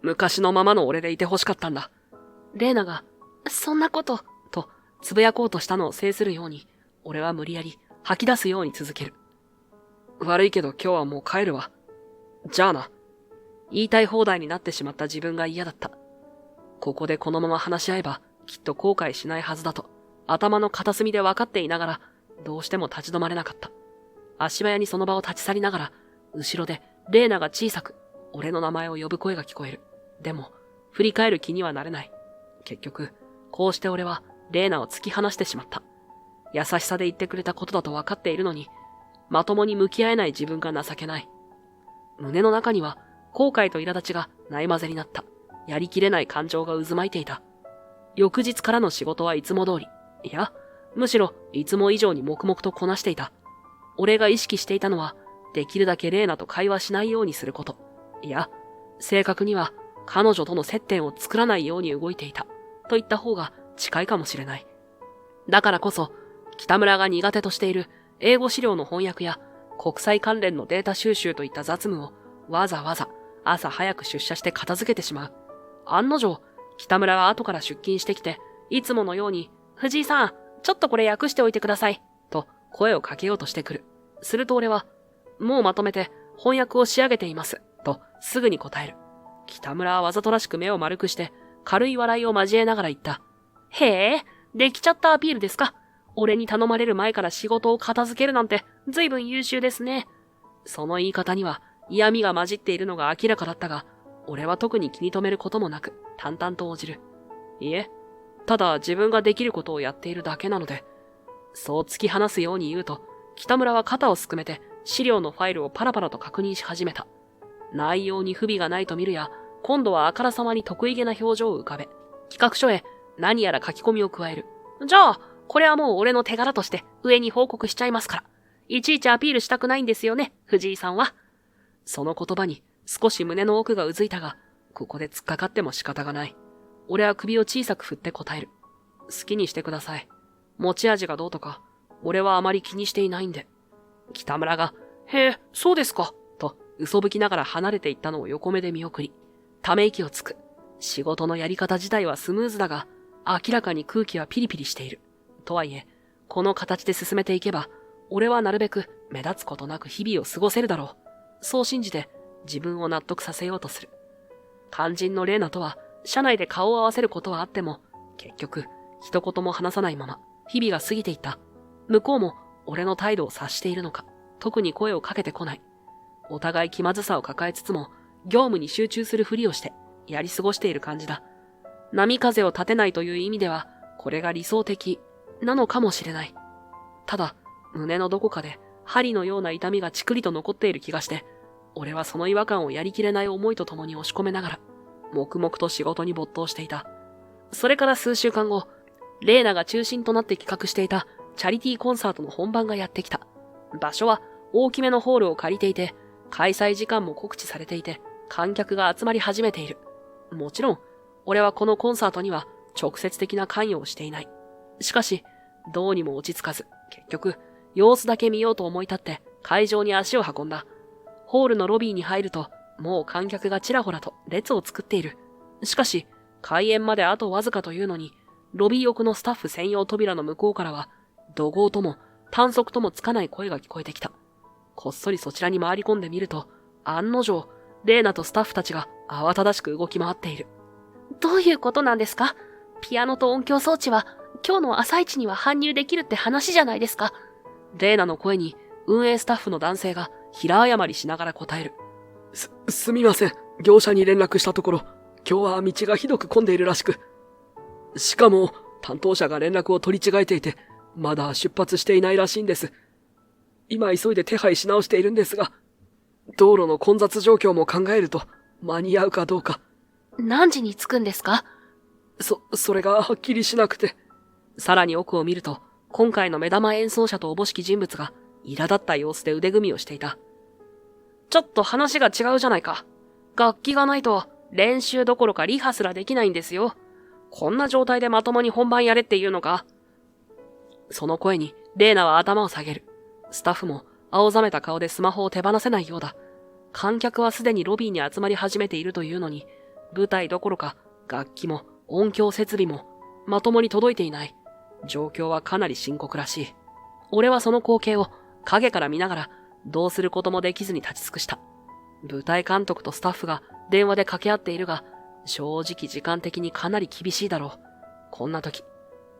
昔のままの俺でいて欲しかったんだ。レーナが、そんなこと、と、つぶやこうとしたのを制するように、俺は無理やり吐き出すように続ける。悪いけど今日はもう帰るわ。じゃあな。言いたい放題になってしまった自分が嫌だった。ここでこのまま話し合えば、きっと後悔しないはずだと、頭の片隅で分かっていながら、どうしても立ち止まれなかった。足早にその場を立ち去りながら、後ろで、レーナが小さく、俺の名前を呼ぶ声が聞こえる。でも、振り返る気にはなれない。結局、こうして俺は、レーナを突き放してしまった。優しさで言ってくれたことだと分かっているのに、まともに向き合えない自分が情けない。胸の中には、後悔と苛立ちがないまぜになった。やりきれない感情が渦巻いていた。翌日からの仕事はいつも通り。いや、むしろいつも以上に黙々とこなしていた。俺が意識していたのは、できるだけレーナと会話しないようにすること。いや、正確には彼女との接点を作らないように動いていた。と言った方が近いかもしれない。だからこそ、北村が苦手としている英語資料の翻訳や国際関連のデータ収集といった雑務をわざわざ朝早く出社して片付けてしまう。案の定、北村は後から出勤してきて、いつものように、藤井さん、ちょっとこれ訳しておいてください。と声をかけようとしてくる。すると俺は、もうまとめて翻訳を仕上げています。とすぐに答える。北村はわざとらしく目を丸くして、軽い笑いを交えながら言った。へえ、できちゃったアピールですか。俺に頼まれる前から仕事を片付けるなんて、ずいぶん優秀ですね。その言い方には嫌味が混じっているのが明らかだったが、俺は特に気に留めることもなく、淡々と応じる。いえ、ただ自分ができることをやっているだけなので、そう突き放すように言うと、北村は肩をすくめて資料のファイルをパラパラと確認し始めた。内容に不備がないと見るや、今度はあからさまに得意げな表情を浮かべ、企画書へ何やら書き込みを加える。じゃあ、これはもう俺の手柄として上に報告しちゃいますから。いちいちアピールしたくないんですよね、藤井さんは。その言葉に少し胸の奥がうずいたが、ここで突っかかっても仕方がない。俺は首を小さく振って答える。好きにしてください。持ち味がどうとか、俺はあまり気にしていないんで。北村が、へえ、そうですか、と嘘吹きながら離れていったのを横目で見送り、ため息をつく。仕事のやり方自体はスムーズだが、明らかに空気はピリピリしている。とはいえ、この形で進めていけば、俺はなるべく目立つことなく日々を過ごせるだろう。そう信じて自分を納得させようとする。肝心のレイナとは、社内で顔を合わせることはあっても、結局、一言も話さないまま、日々が過ぎていった。向こうも俺の態度を察しているのか、特に声をかけてこない。お互い気まずさを抱えつつも、業務に集中するふりをして、やり過ごしている感じだ。波風を立てないという意味では、これが理想的なのかもしれない。ただ、胸のどこかで針のような痛みがチクリと残っている気がして、俺はその違和感をやりきれない思いとともに押し込めながら、黙々と仕事に没頭していた。それから数週間後、レイナが中心となって企画していたチャリティーコンサートの本番がやってきた。場所は大きめのホールを借りていて、開催時間も告知されていて、観客が集まり始めている。もちろん、俺はこのコンサートには直接的な関与をしていない。しかし、どうにも落ち着かず、結局、様子だけ見ようと思い立って会場に足を運んだ。ホールのロビーに入ると、もう観客がちらほらと列を作っている。しかし、開演まであとわずかというのに、ロビー奥のスタッフ専用扉の向こうからは、怒号とも短足ともつかない声が聞こえてきた。こっそりそちらに回り込んでみると、案の定、レーナとスタッフたちが慌ただしく動き回っている。どういうことなんですか？ピアノと音響装置は今日の朝一には搬入できるって話じゃないですか。レーナの声に運営スタッフの男性が平謝りしながら答える。すみません。業者に連絡したところ、今日は道がひどく混んでいるらしく。しかも、担当者が連絡を取り違えていて、まだ出発していないらしいんです。今急いで手配し直しているんですが、道路の混雑状況も考えると、間に合うかどうか。何時に着くんですか？それがはっきりしなくて。さらに奥を見ると、今回の目玉演奏者とおぼしき人物が、苛立った様子で腕組みをしていた。ちょっと話が違うじゃないか。楽器がないと、練習どころかリハすらできないんですよ。こんな状態でまともに本番やれっていうのか？その声に、レーナは頭を下げる。スタッフも、青ざめた顔でスマホを手放せないようだ。観客はすでにロビーに集まり始めているというのに、舞台どころか、楽器も、音響設備も、まともに届いていない。状況はかなり深刻らしい。俺はその光景を、影から見ながら、どうすることもできずに立ち尽くした。舞台監督とスタッフが電話で掛け合っているが、正直時間的にかなり厳しいだろう。こんな時、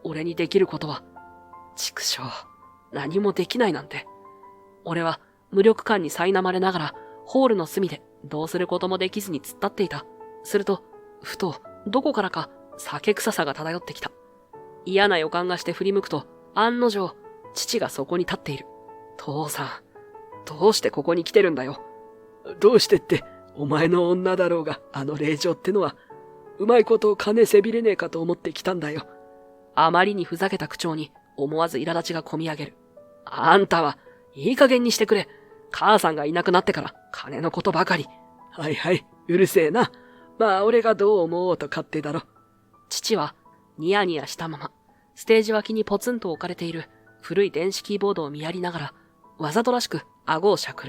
俺にできることは、畜生、何もできないなんて。俺は無力感に苛まれながら、ホールの隅でどうすることもできずに突っ立っていた。すると、ふと、どこからか酒臭さが漂ってきた。嫌な予感がして振り向くと、案の定、父がそこに立っている。父さん、どうしてここに来てるんだよ。どうしてって、お前の女だろうが、あの令状ってのは、うまいこと金せびれねえかと思って来たんだよ。あまりにふざけた口調に、思わず苛立ちがこみ上げる。あんたは、いい加減にしてくれ。母さんがいなくなってから、金のことばかり。はいはい、うるせえな。まあ、俺がどう思おうと勝手だろ。父は、ニヤニヤしたまま、ステージ脇にポツンと置かれている古い電子キーボードを見やりながら、わざとらしく顎をしゃく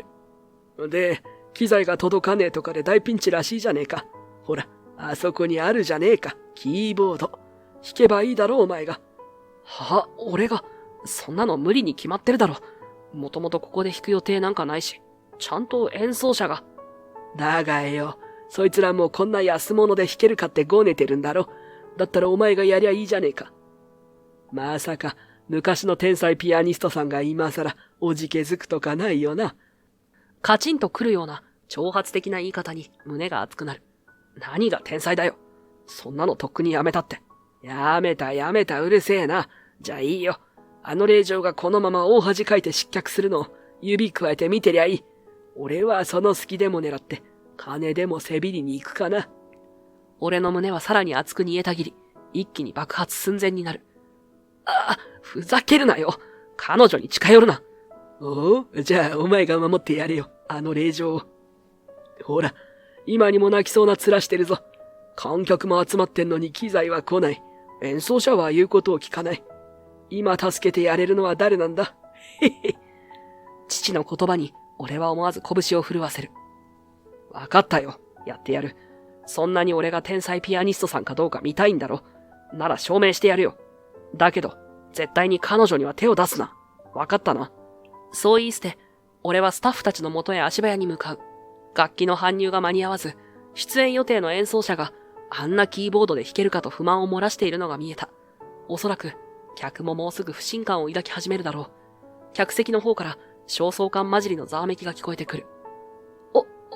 る。で、機材が届かねえとかで大ピンチらしいじゃねえか。ほら、あそこにあるじゃねえか、キーボード。弾けばいいだろ、お前が。は、俺が、そんなの無理に決まってるだろ。もともとここで弾く予定なんかないし、ちゃんと演奏者が。だがよ、そいつらもこんな安物で弾けるかってごねてるんだろ。だったらお前がやりゃいいじゃねえか。まさか、昔の天才ピアニストさんが今更おじけづくとかないよな。カチンとくるような挑発的な言い方に胸が熱くなる。何が天才だよ。そんなのとっくにやめたって。やめた、うるせえな。じゃあいいよ。あの令状がこのまま大恥かいて失脚するのを指くわえて見てりゃいい。俺はその隙でも狙って、金でもせびりに行くかな。俺の胸はさらに熱く煮えたぎり、一気に爆発寸前になる。あ、ふざけるなよ。彼女に近寄るな。おう、じゃあお前が守ってやれよ、あの令状を。ほら、今にも泣きそうな面してるぞ。観客も集まってんのに機材は来ない。演奏者は言うことを聞かない。今助けてやれるのは誰なんだ。へへ。父の言葉に俺は思わず拳を震わせる。わかったよ。やってやる。そんなに俺が天才ピアニストさんかどうか見たいんだろ。なら証明してやるよ。だけど、絶対に彼女には手を出すな。わかったな。そう言い捨て、俺はスタッフたちの元へ足早に向かう。楽器の搬入が間に合わず、出演予定の演奏者があんなキーボードで弾けるかと不満を漏らしているのが見えた。おそらく、客ももうすぐ不信感を抱き始めるだろう。客席の方から焦燥感混じりのざわめきが聞こえてくる。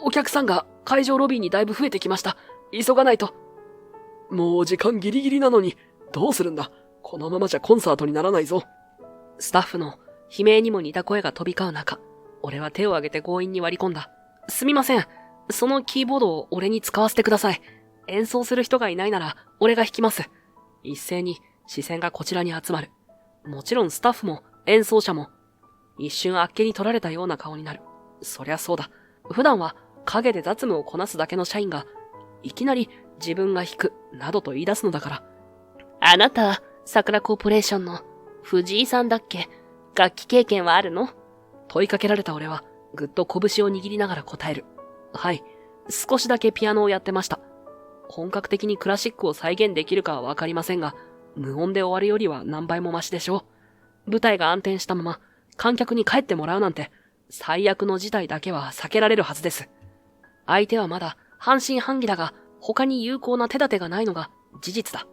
お客さんが会場ロビーにだいぶ増えてきました。急がないと。もう時間ギリギリなのに、どうするんだ。このままじゃコンサートにならないぞ。スタッフの悲鳴にも似た声が飛び交う中、俺は手を挙げて強引に割り込んだ。すみません。そのキーボードを俺に使わせてください。演奏する人がいないなら俺が弾きます。一斉に視線がこちらに集まる。もちろんスタッフも演奏者も一瞬あっけに取られたような顔になる。そりゃそうだ。普段は陰で雑務をこなすだけの社員がいきなり自分が弾くなどと言い出すのだから。あなた、桜コーポレーションの藤井さんだっけ？楽器経験はあるの？問いかけられた俺はぐっと拳を握りながら答える。はい。少しだけピアノをやってました。本格的にクラシックを再現できるかはわかりませんが、無音で終わるよりは何倍もマシでしょう。舞台が暗転したまま観客に帰ってもらうなんて最悪の事態だけは避けられるはずです。相手はまだ半信半疑だが他に有効な手立てがないのが事実だ。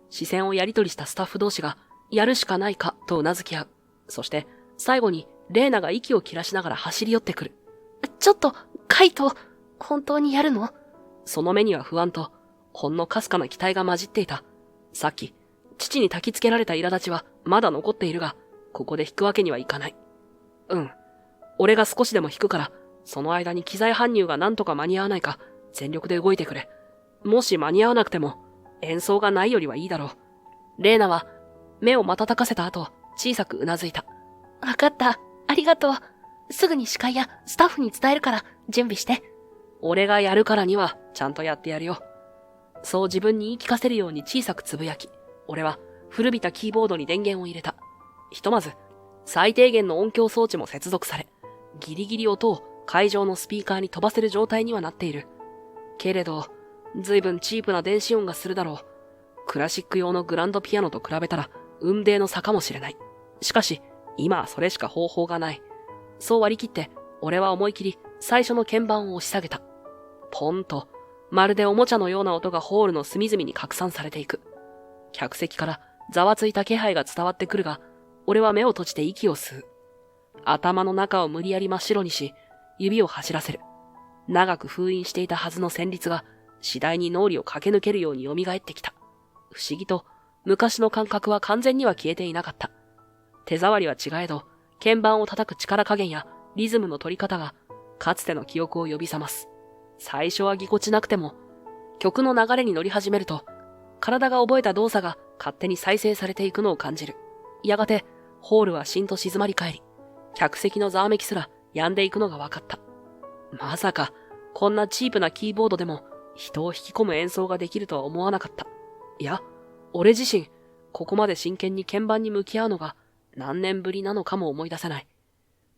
視線をやり取りしたスタッフ同士がやるしかないかと頷き合う。そして最後にレーナが息を切らしながら走り寄ってくる。ちょっと、カイト、本当にやるの？その目には不安とほんのかすかな期待が混じっていた。さっき父に焚きつけられた苛立ちはまだ残っているが、ここで弾くわけにはいかない。うん。俺が少しでも弾くから、その間に機材搬入がなんとか間に合わないか、全力で動いてくれ。もし間に合わなくても、演奏がないよりはいいだろう。レーナは、目を瞬かせた後、小さくうなずいた。わかった。ありがとう。すぐに司会やスタッフに伝えるから、準備して。俺がやるからには、ちゃんとやってやるよ。そう自分に言い聞かせるように小さくつぶやき、俺は古びたキーボードに電源を入れた。ひとまず、最低限の音響装置も接続され、ギリギリ音を会場のスピーカーに飛ばせる状態にはなっている。けれど、ずいぶんチープな電子音がするだろう。クラシック用のグランドピアノと比べたら、雲泥の差かもしれない。しかし、今はそれしか方法がない。そう割り切って、俺は思い切り最初の鍵盤を押し下げた。ポンと、まるでおもちゃのような音がホールの隅々に拡散されていく。客席からざわついた気配が伝わってくるが、俺は目を閉じて息を吸う。頭の中を無理やり真っ白にし、指を走らせる。長く封印していたはずの旋律が、次第に脳裏を駆け抜けるように蘇ってきた。不思議と、昔の感覚は完全には消えていなかった。手触りは違えど、鍵盤を叩く力加減やリズムの取り方が、かつての記憶を呼び覚ます。最初はぎこちなくても、曲の流れに乗り始めると、体が覚えた動作が勝手に再生されていくのを感じる。やがて、ホールはしんと静まり返り、客席のざわめきすら止んでいくのが分かった。まさか、こんなチープなキーボードでも人を引き込む演奏ができるとは思わなかった。いや、俺自身、ここまで真剣に鍵盤に向き合うのが何年ぶりなのかも思い出せない。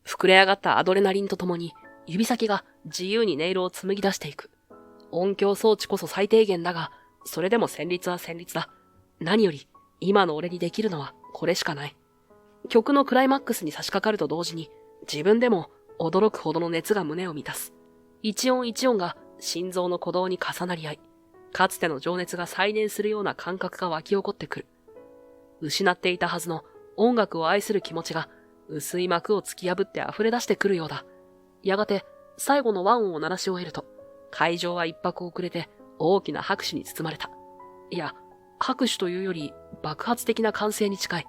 膨れ上がったアドレナリンとともに、指先が自由に音色を紡ぎ出していく。音響装置こそ最低限だが、それでも旋律は旋律だ。何より、今の俺にできるのはこれしかない。曲のクライマックスに差し掛かると同時に、自分でも驚くほどの熱が胸を満たす。一音一音が心臓の鼓動に重なり合い、かつての情熱が再燃するような感覚が湧き起こってくる。失っていたはずの音楽を愛する気持ちが薄い幕を突き破って溢れ出してくるようだ。やがて最後の和音を鳴らし終えると、会場は一拍遅れて大きな拍手に包まれた。いや、拍手というより爆発的な歓声に近い。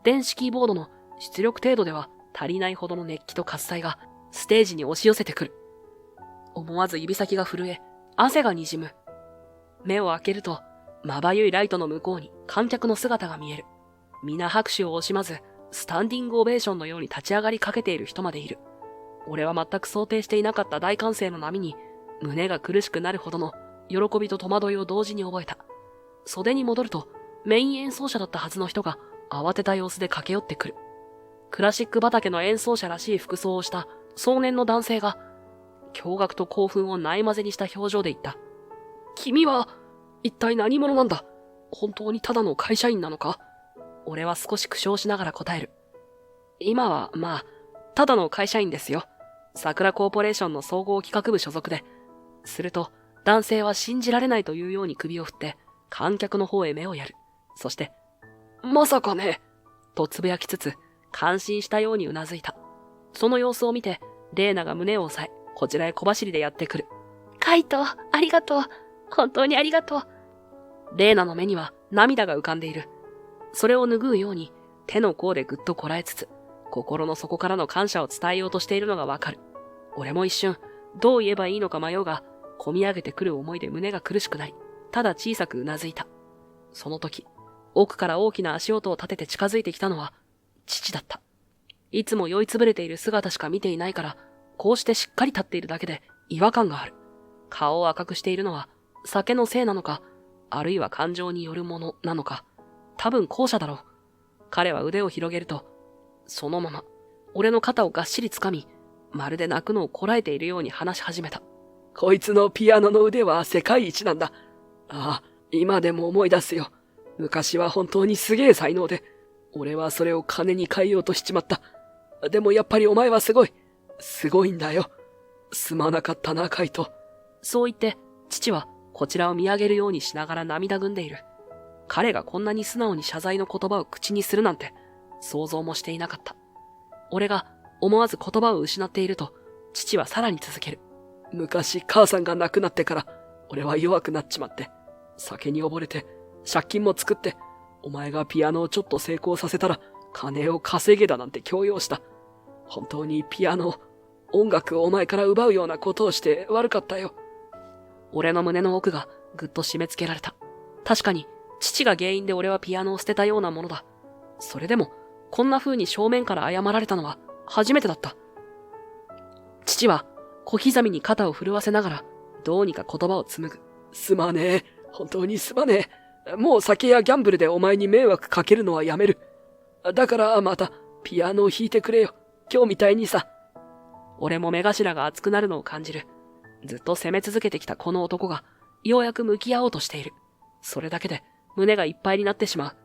電子キーボードの出力程度では足りないほどの熱気と喝采がステージに押し寄せてくる。思わず指先が震え、汗が滲む。目を開けると、まばゆいライトの向こうに観客の姿が見える。皆拍手を惜しまず、スタンディングオベーションのように立ち上がりかけている人までいる。俺は全く想定していなかった大歓声の波に、胸が苦しくなるほどの喜びと戸惑いを同時に覚えた。袖に戻ると、メイン演奏者だったはずの人が慌てた様子で駆け寄ってくる。クラシック畑の演奏者らしい服装をした壮年の男性が、驚愕と興奮をないまぜにした表情で言った。君は、一体何者なんだ？本当にただの会社員なのか？俺は少し苦笑しながら答える。今は、ただの会社員ですよ。桜コーポレーションの総合企画部所属で。すると、男性は信じられないというように首を振って、観客の方へ目をやる。そして、まさかね、とつぶやきつつ、感心したようにうなずいた。その様子を見て、レーナが胸を押さえ、こちらへ小走りでやってくる。カイト、ありがとう。本当にありがとう。レーナの目には涙が浮かんでいる。それを拭うように、手の甲でぐっとこらえつつ、心の底からの感謝を伝えようとしているのがわかる。俺も一瞬、どう言えばいいのか迷うが、込み上げてくる思いで胸が苦しくなり、ただ小さくうなずいた。その時、奥から大きな足音を立てて近づいてきたのは、父だった。いつも酔いつぶれている姿しか見ていないから、こうしてしっかり立っているだけで違和感がある。顔を赤くしているのは、酒のせいなのか、あるいは感情によるものなのか、多分後者だろう。彼は腕を広げると、そのまま、俺の肩をがっしり掴み、まるで泣くのをこらえているように話し始めた。こいつのピアノの腕は世界一なんだ。ああ、今でも思い出すよ。昔は本当にすげえ才能で、俺はそれを金に変えようとしちまった。でもやっぱりお前はすごい。すごいんだよ。すまなかったな、カイト。そう言って、父はこちらを見上げるようにしながら涙ぐんでいる。彼がこんなに素直に謝罪の言葉を口にするなんて、想像もしていなかった。俺が思わず言葉を失っていると、父はさらに続ける。昔母さんが亡くなってから、俺は弱くなっちまって、酒に溺れて、借金も作って、お前がピアノをちょっと成功させたら、金を稼げだなんて強要した。本当にピアノ、音楽をお前から奪うようなことをして悪かったよ。俺の胸の奥がぐっと締め付けられた。確かに、父が原因で俺はピアノを捨てたようなものだ。それでも、こんな風に正面から謝られたのは初めてだった。父は小刻みに肩を震わせながら、どうにか言葉を紡ぐ。すまねえ。本当にすまねえ。もう酒やギャンブルでお前に迷惑かけるのはやめる。だからまた、ピアノを弾いてくれよ。今日みたいにさ。俺も目頭が熱くなるのを感じる。ずっと責め続けてきたこの男が、ようやく向き合おうとしている。それだけで胸がいっぱいになってしまう。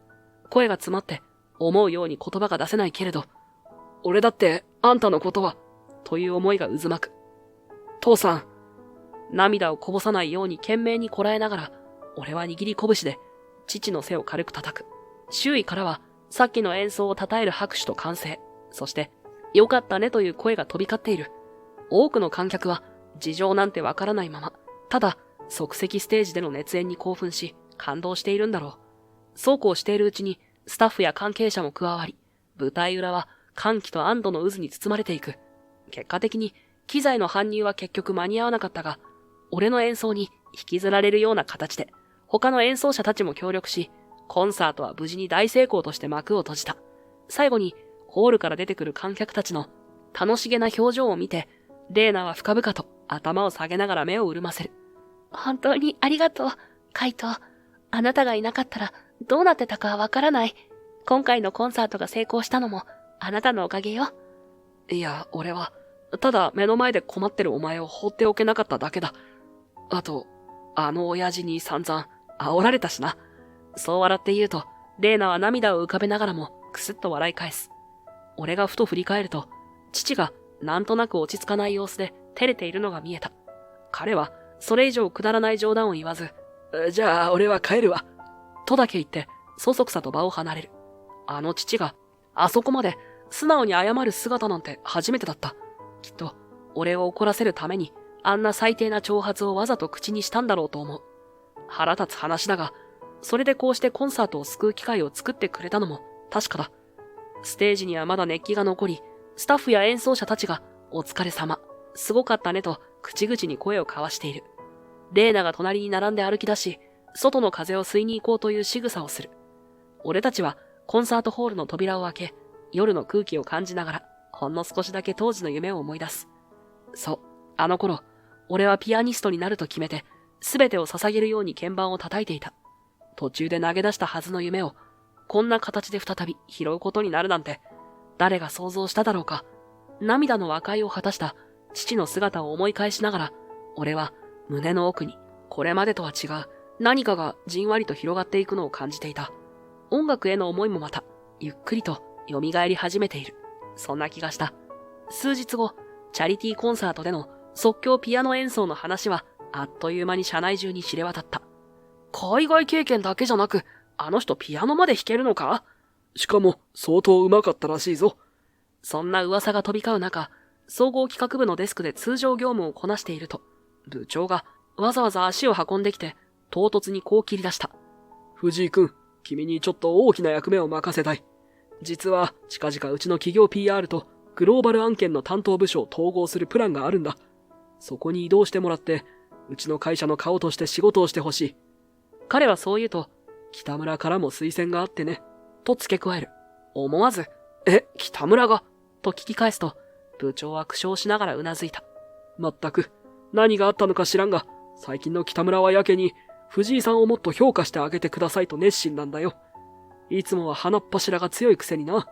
声が詰まって、思うように言葉が出せないけれど、俺だってあんたのことは、という思いが渦巻く。父さん、涙をこぼさないように懸命にこらえながら、俺は握り拳で父の背を軽く叩く。周囲からはさっきの演奏を称える拍手と歓声、そしてよかったねという声が飛び交っている。多くの観客は事情なんてわからないまま、ただ即席ステージでの熱演に興奮し感動しているんだろう。そうこうしているうちにスタッフや関係者も加わり、舞台裏は歓喜と安堵の渦に包まれていく。結果的に機材の搬入は結局間に合わなかったが、俺の演奏に引きずられるような形で、他の演奏者たちも協力し、コンサートは無事に大成功として幕を閉じた。最後に、ホールから出てくる観客たちの楽しげな表情を見て、レーナは深々と頭を下げながら目を潤ませる。本当にありがとう、カイト。あなたがいなかったらどうなってたかわからない。今回のコンサートが成功したのもあなたのおかげよ。いや、俺は、ただ目の前で困ってるお前を放っておけなかっただけだ。あと、あの親父に散々煽られたしな。そう笑って言うと、レーナは涙を浮かべながらもくすっと笑い返す。俺がふと振り返ると、父がなんとなく落ち着かない様子で照れているのが見えた。彼はそれ以上くだらない冗談を言わず、じゃあ俺は帰るわ。とだけ言って、そそくさと場を離れる。あの父が、あそこまで素直に謝る姿なんて初めてだった。きっと、俺を怒らせるために、あんな最低な挑発をわざと口にしたんだろうと思う。腹立つ話だが、それでこうしてコンサートを救う機会を作ってくれたのも確かだ。ステージにはまだ熱気が残り、スタッフや演奏者たちが、お疲れ様、すごかったねと、口々に声を交わしている。レイナが隣に並んで歩き出し、外の風を吸いに行こうという仕草をする。俺たちは、コンサートホールの扉を開け、夜の空気を感じながら、ほんの少しだけ当時の夢を思い出す。そう、あの頃、俺はピアニストになると決めて、すべてを捧げるように鍵盤を叩いていた。途中で投げ出したはずの夢を、こんな形で再び拾うことになるなんて、誰が想像しただろうか。涙の和解を果たした父の姿を思い返しながら、俺は胸の奥に、これまでとは違う何かがじんわりと広がっていくのを感じていた。音楽への思いもまた、ゆっくりと蘇り始めている。そんな気がした。数日後、チャリティーコンサートでの即興ピアノ演奏の話は、あっという間に社内中に知れ渡った。海外経験だけじゃなく、あの人ピアノまで弾けるのか？しかも、相当上手かったらしいぞ。そんな噂が飛び交う中、総合企画部のデスクで通常業務をこなしていると、部長がわざわざ足を運んできて、唐突にこう切り出した。藤井くん、君にちょっと大きな役目を任せたい。実は、近々うちの企業 PR とグローバル案件の担当部署を統合するプランがあるんだ。そこに移動してもらって、うちの会社の顔として仕事をしてほしい。彼はそう言うと、北村からも推薦があってね。と付け加える。思わず、北村がと聞き返すと、部長は苦笑しながらうなずいた。まったく、何があったのか知らんが、最近の北村はやけに、藤井さんをもっと評価してあげてくださいと熱心なんだよ。いつもは鼻っ柱が強いくせにな。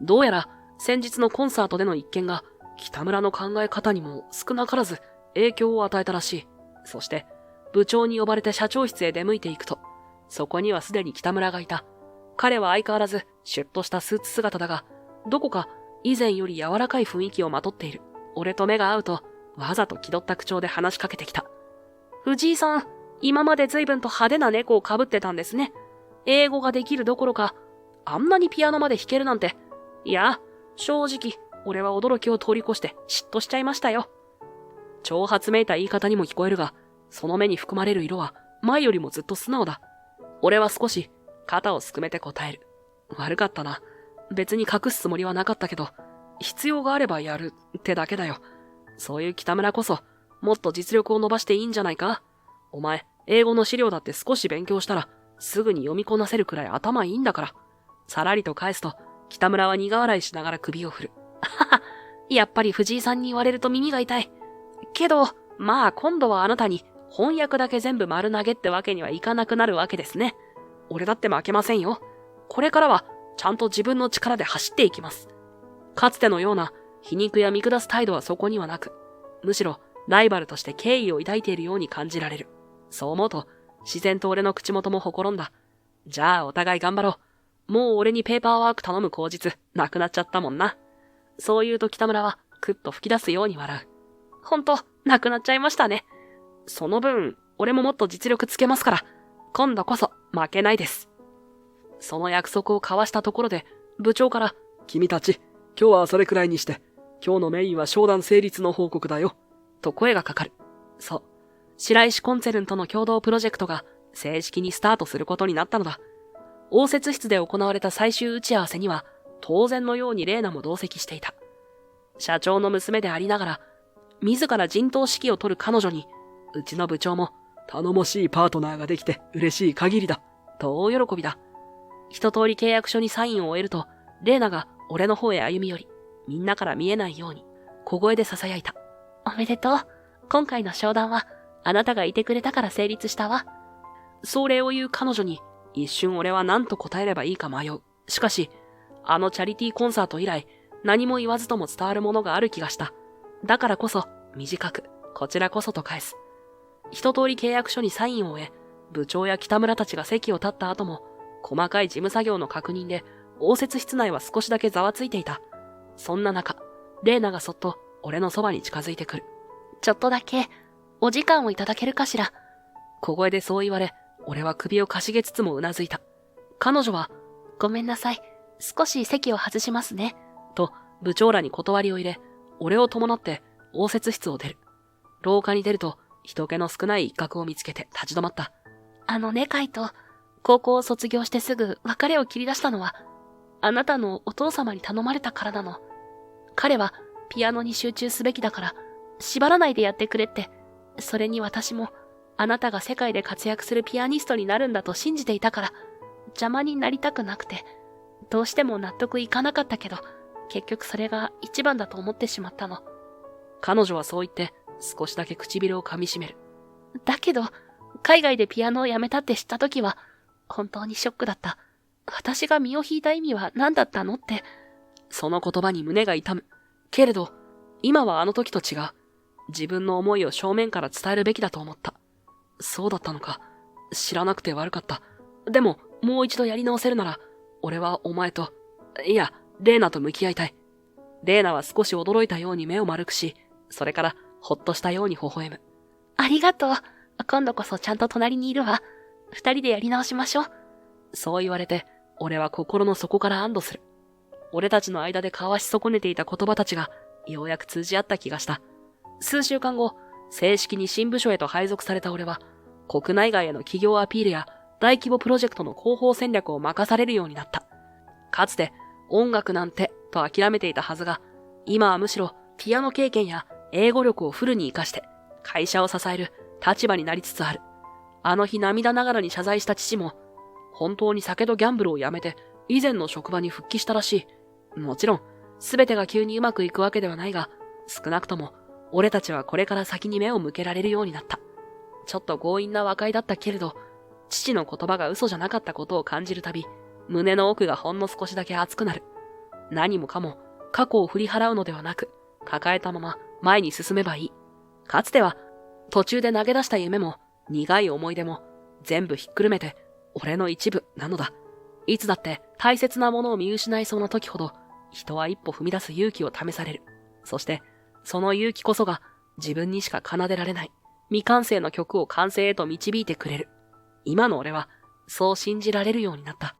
どうやら、先日のコンサートでの一件が、北村の考え方にも少なからず影響を与えたらしい。そして、部長に呼ばれて社長室へ出向いていくと、そこにはすでに北村がいた。彼は相変わらずシュッとしたスーツ姿だが、どこか以前より柔らかい雰囲気をまとっている。俺と目が合うと、わざと気取った口調で話しかけてきた。藤井さん、今まで随分と派手な猫をかぶってたんですね。英語ができるどころか、あんなにピアノまで弾けるなんて。いや、正直、俺は驚きを通り越して嫉妬しちゃいましたよ。挑発めいた言い方にも聞こえるが、その目に含まれる色は前よりもずっと素直だ。俺は少し肩をすくめて答える。悪かったな。別に隠すつもりはなかったけど、必要があればやるってだけだよ。そういう北村こそ、もっと実力を伸ばしていいんじゃないか？お前、英語の資料だって少し勉強したら、すぐに読みこなせるくらい頭いいんだから。さらりと返すと、北村は苦笑いしながら首を振る。はは、やっぱり藤井さんに言われると耳が痛い。けど、まあ今度はあなたに翻訳だけ全部丸投げってわけにはいかなくなるわけですね。俺だって負けませんよ。これからはちゃんと自分の力で走っていきます。かつてのような皮肉や見下す態度はそこにはなく、むしろライバルとして敬意を抱いているように感じられる。そう思うと自然と俺の口元もほころんだ。じゃあお互い頑張ろう。もう俺にペーパーワーク頼む口実なくなっちゃったもんな。そう言うと北村はくっと吹き出すように笑う。ほんと、なくなっちゃいましたね。その分、俺ももっと実力つけますから、今度こそ負けないです。その約束を交わしたところで、部長から、君たち、今日はそれくらいにして、今日のメインは商談成立の報告だよ。と声がかかる。そう。白石コンツェルンとの共同プロジェクトが正式にスタートすることになったのだ。応接室で行われた最終打ち合わせには、当然のようにレイナも同席していた。社長の娘でありながら、自ら陣頭指揮を取る彼女に、うちの部長も、頼もしいパートナーができて嬉しい限りだ。と大喜びだ。一通り契約書にサインを終えると、レイナが俺の方へ歩み寄り、みんなから見えないように、小声で囁いた。おめでとう。今回の商談は、あなたがいてくれたから成立したわ。それを言う彼女に、一瞬俺は何と答えればいいか迷う。しかし、あのチャリティーコンサート以来、何も言わずとも伝わるものがある気がした。だからこそ、短く、こちらこそと返す。一通り契約書にサインを終え、部長や北村たちが席を立った後も、細かい事務作業の確認で、応接室内は少しだけざわついていた。そんな中、レイナがそっと、俺のそばに近づいてくる。ちょっとだけ、お時間をいただけるかしら。小声でそう言われ、俺は首をかしげつつもうなずいた。彼女は、ごめんなさい、少し席を外しますね。と、部長らに断りを入れ、俺を伴って応接室を出る。廊下に出ると、人気の少ない一角を見つけて立ち止まった。カイト。高校を卒業してすぐ別れを切り出したのは、あなたのお父様に頼まれたからなの。彼はピアノに集中すべきだから、縛らないでやってくれって。それに私も、あなたが世界で活躍するピアニストになるんだと信じていたから、邪魔になりたくなくて、どうしても納得いかなかったけど、結局それが一番だと思ってしまったの。彼女はそう言って少しだけ唇を噛み締める。だけど、海外でピアノをやめたって知った時は、本当にショックだった。私が身を引いた意味は何だったのって。その言葉に胸が痛む。けれど、今はあの時と違う。自分の思いを正面から伝えるべきだと思った。そうだったのか。知らなくて悪かった。でも、もう一度やり直せるなら、俺はお前と、いや、レーナと向き合いたい。レーナは少し驚いたように目を丸くし、それからほっとしたように微笑む。ありがとう。今度こそちゃんと隣にいるわ。二人でやり直しましょう。そう言われて、俺は心の底から安堵する。俺たちの間で交わし損ねていた言葉たちが、ようやく通じ合った気がした。数週間後、正式に新部署へと配属された俺は、国内外への企業アピールや大規模プロジェクトの広報戦略を任されるようになった。かつて、音楽なんてと諦めていたはずが、今はむしろピアノ経験や英語力をフルに活かして、会社を支える立場になりつつある。あの日涙ながらに謝罪した父も、本当に酒とギャンブルをやめて、以前の職場に復帰したらしい。もちろん、すべてが急にうまくいくわけではないが、少なくとも、俺たちはこれから先に目を向けられるようになった。ちょっと強引な和解だったけれど、父の言葉が嘘じゃなかったことを感じるたび、胸の奥がほんの少しだけ熱くなる。何もかも、過去を振り払うのではなく、抱えたまま前に進めばいい。かつては、途中で投げ出した夢も、苦い思い出も、全部ひっくるめて、俺の一部なのだ。いつだって大切なものを見失いそうな時ほど、人は一歩踏み出す勇気を試される。そして、その勇気こそが自分にしか奏でられない未完成の曲を完成へと導いてくれる。今の俺は、そう信じられるようになった。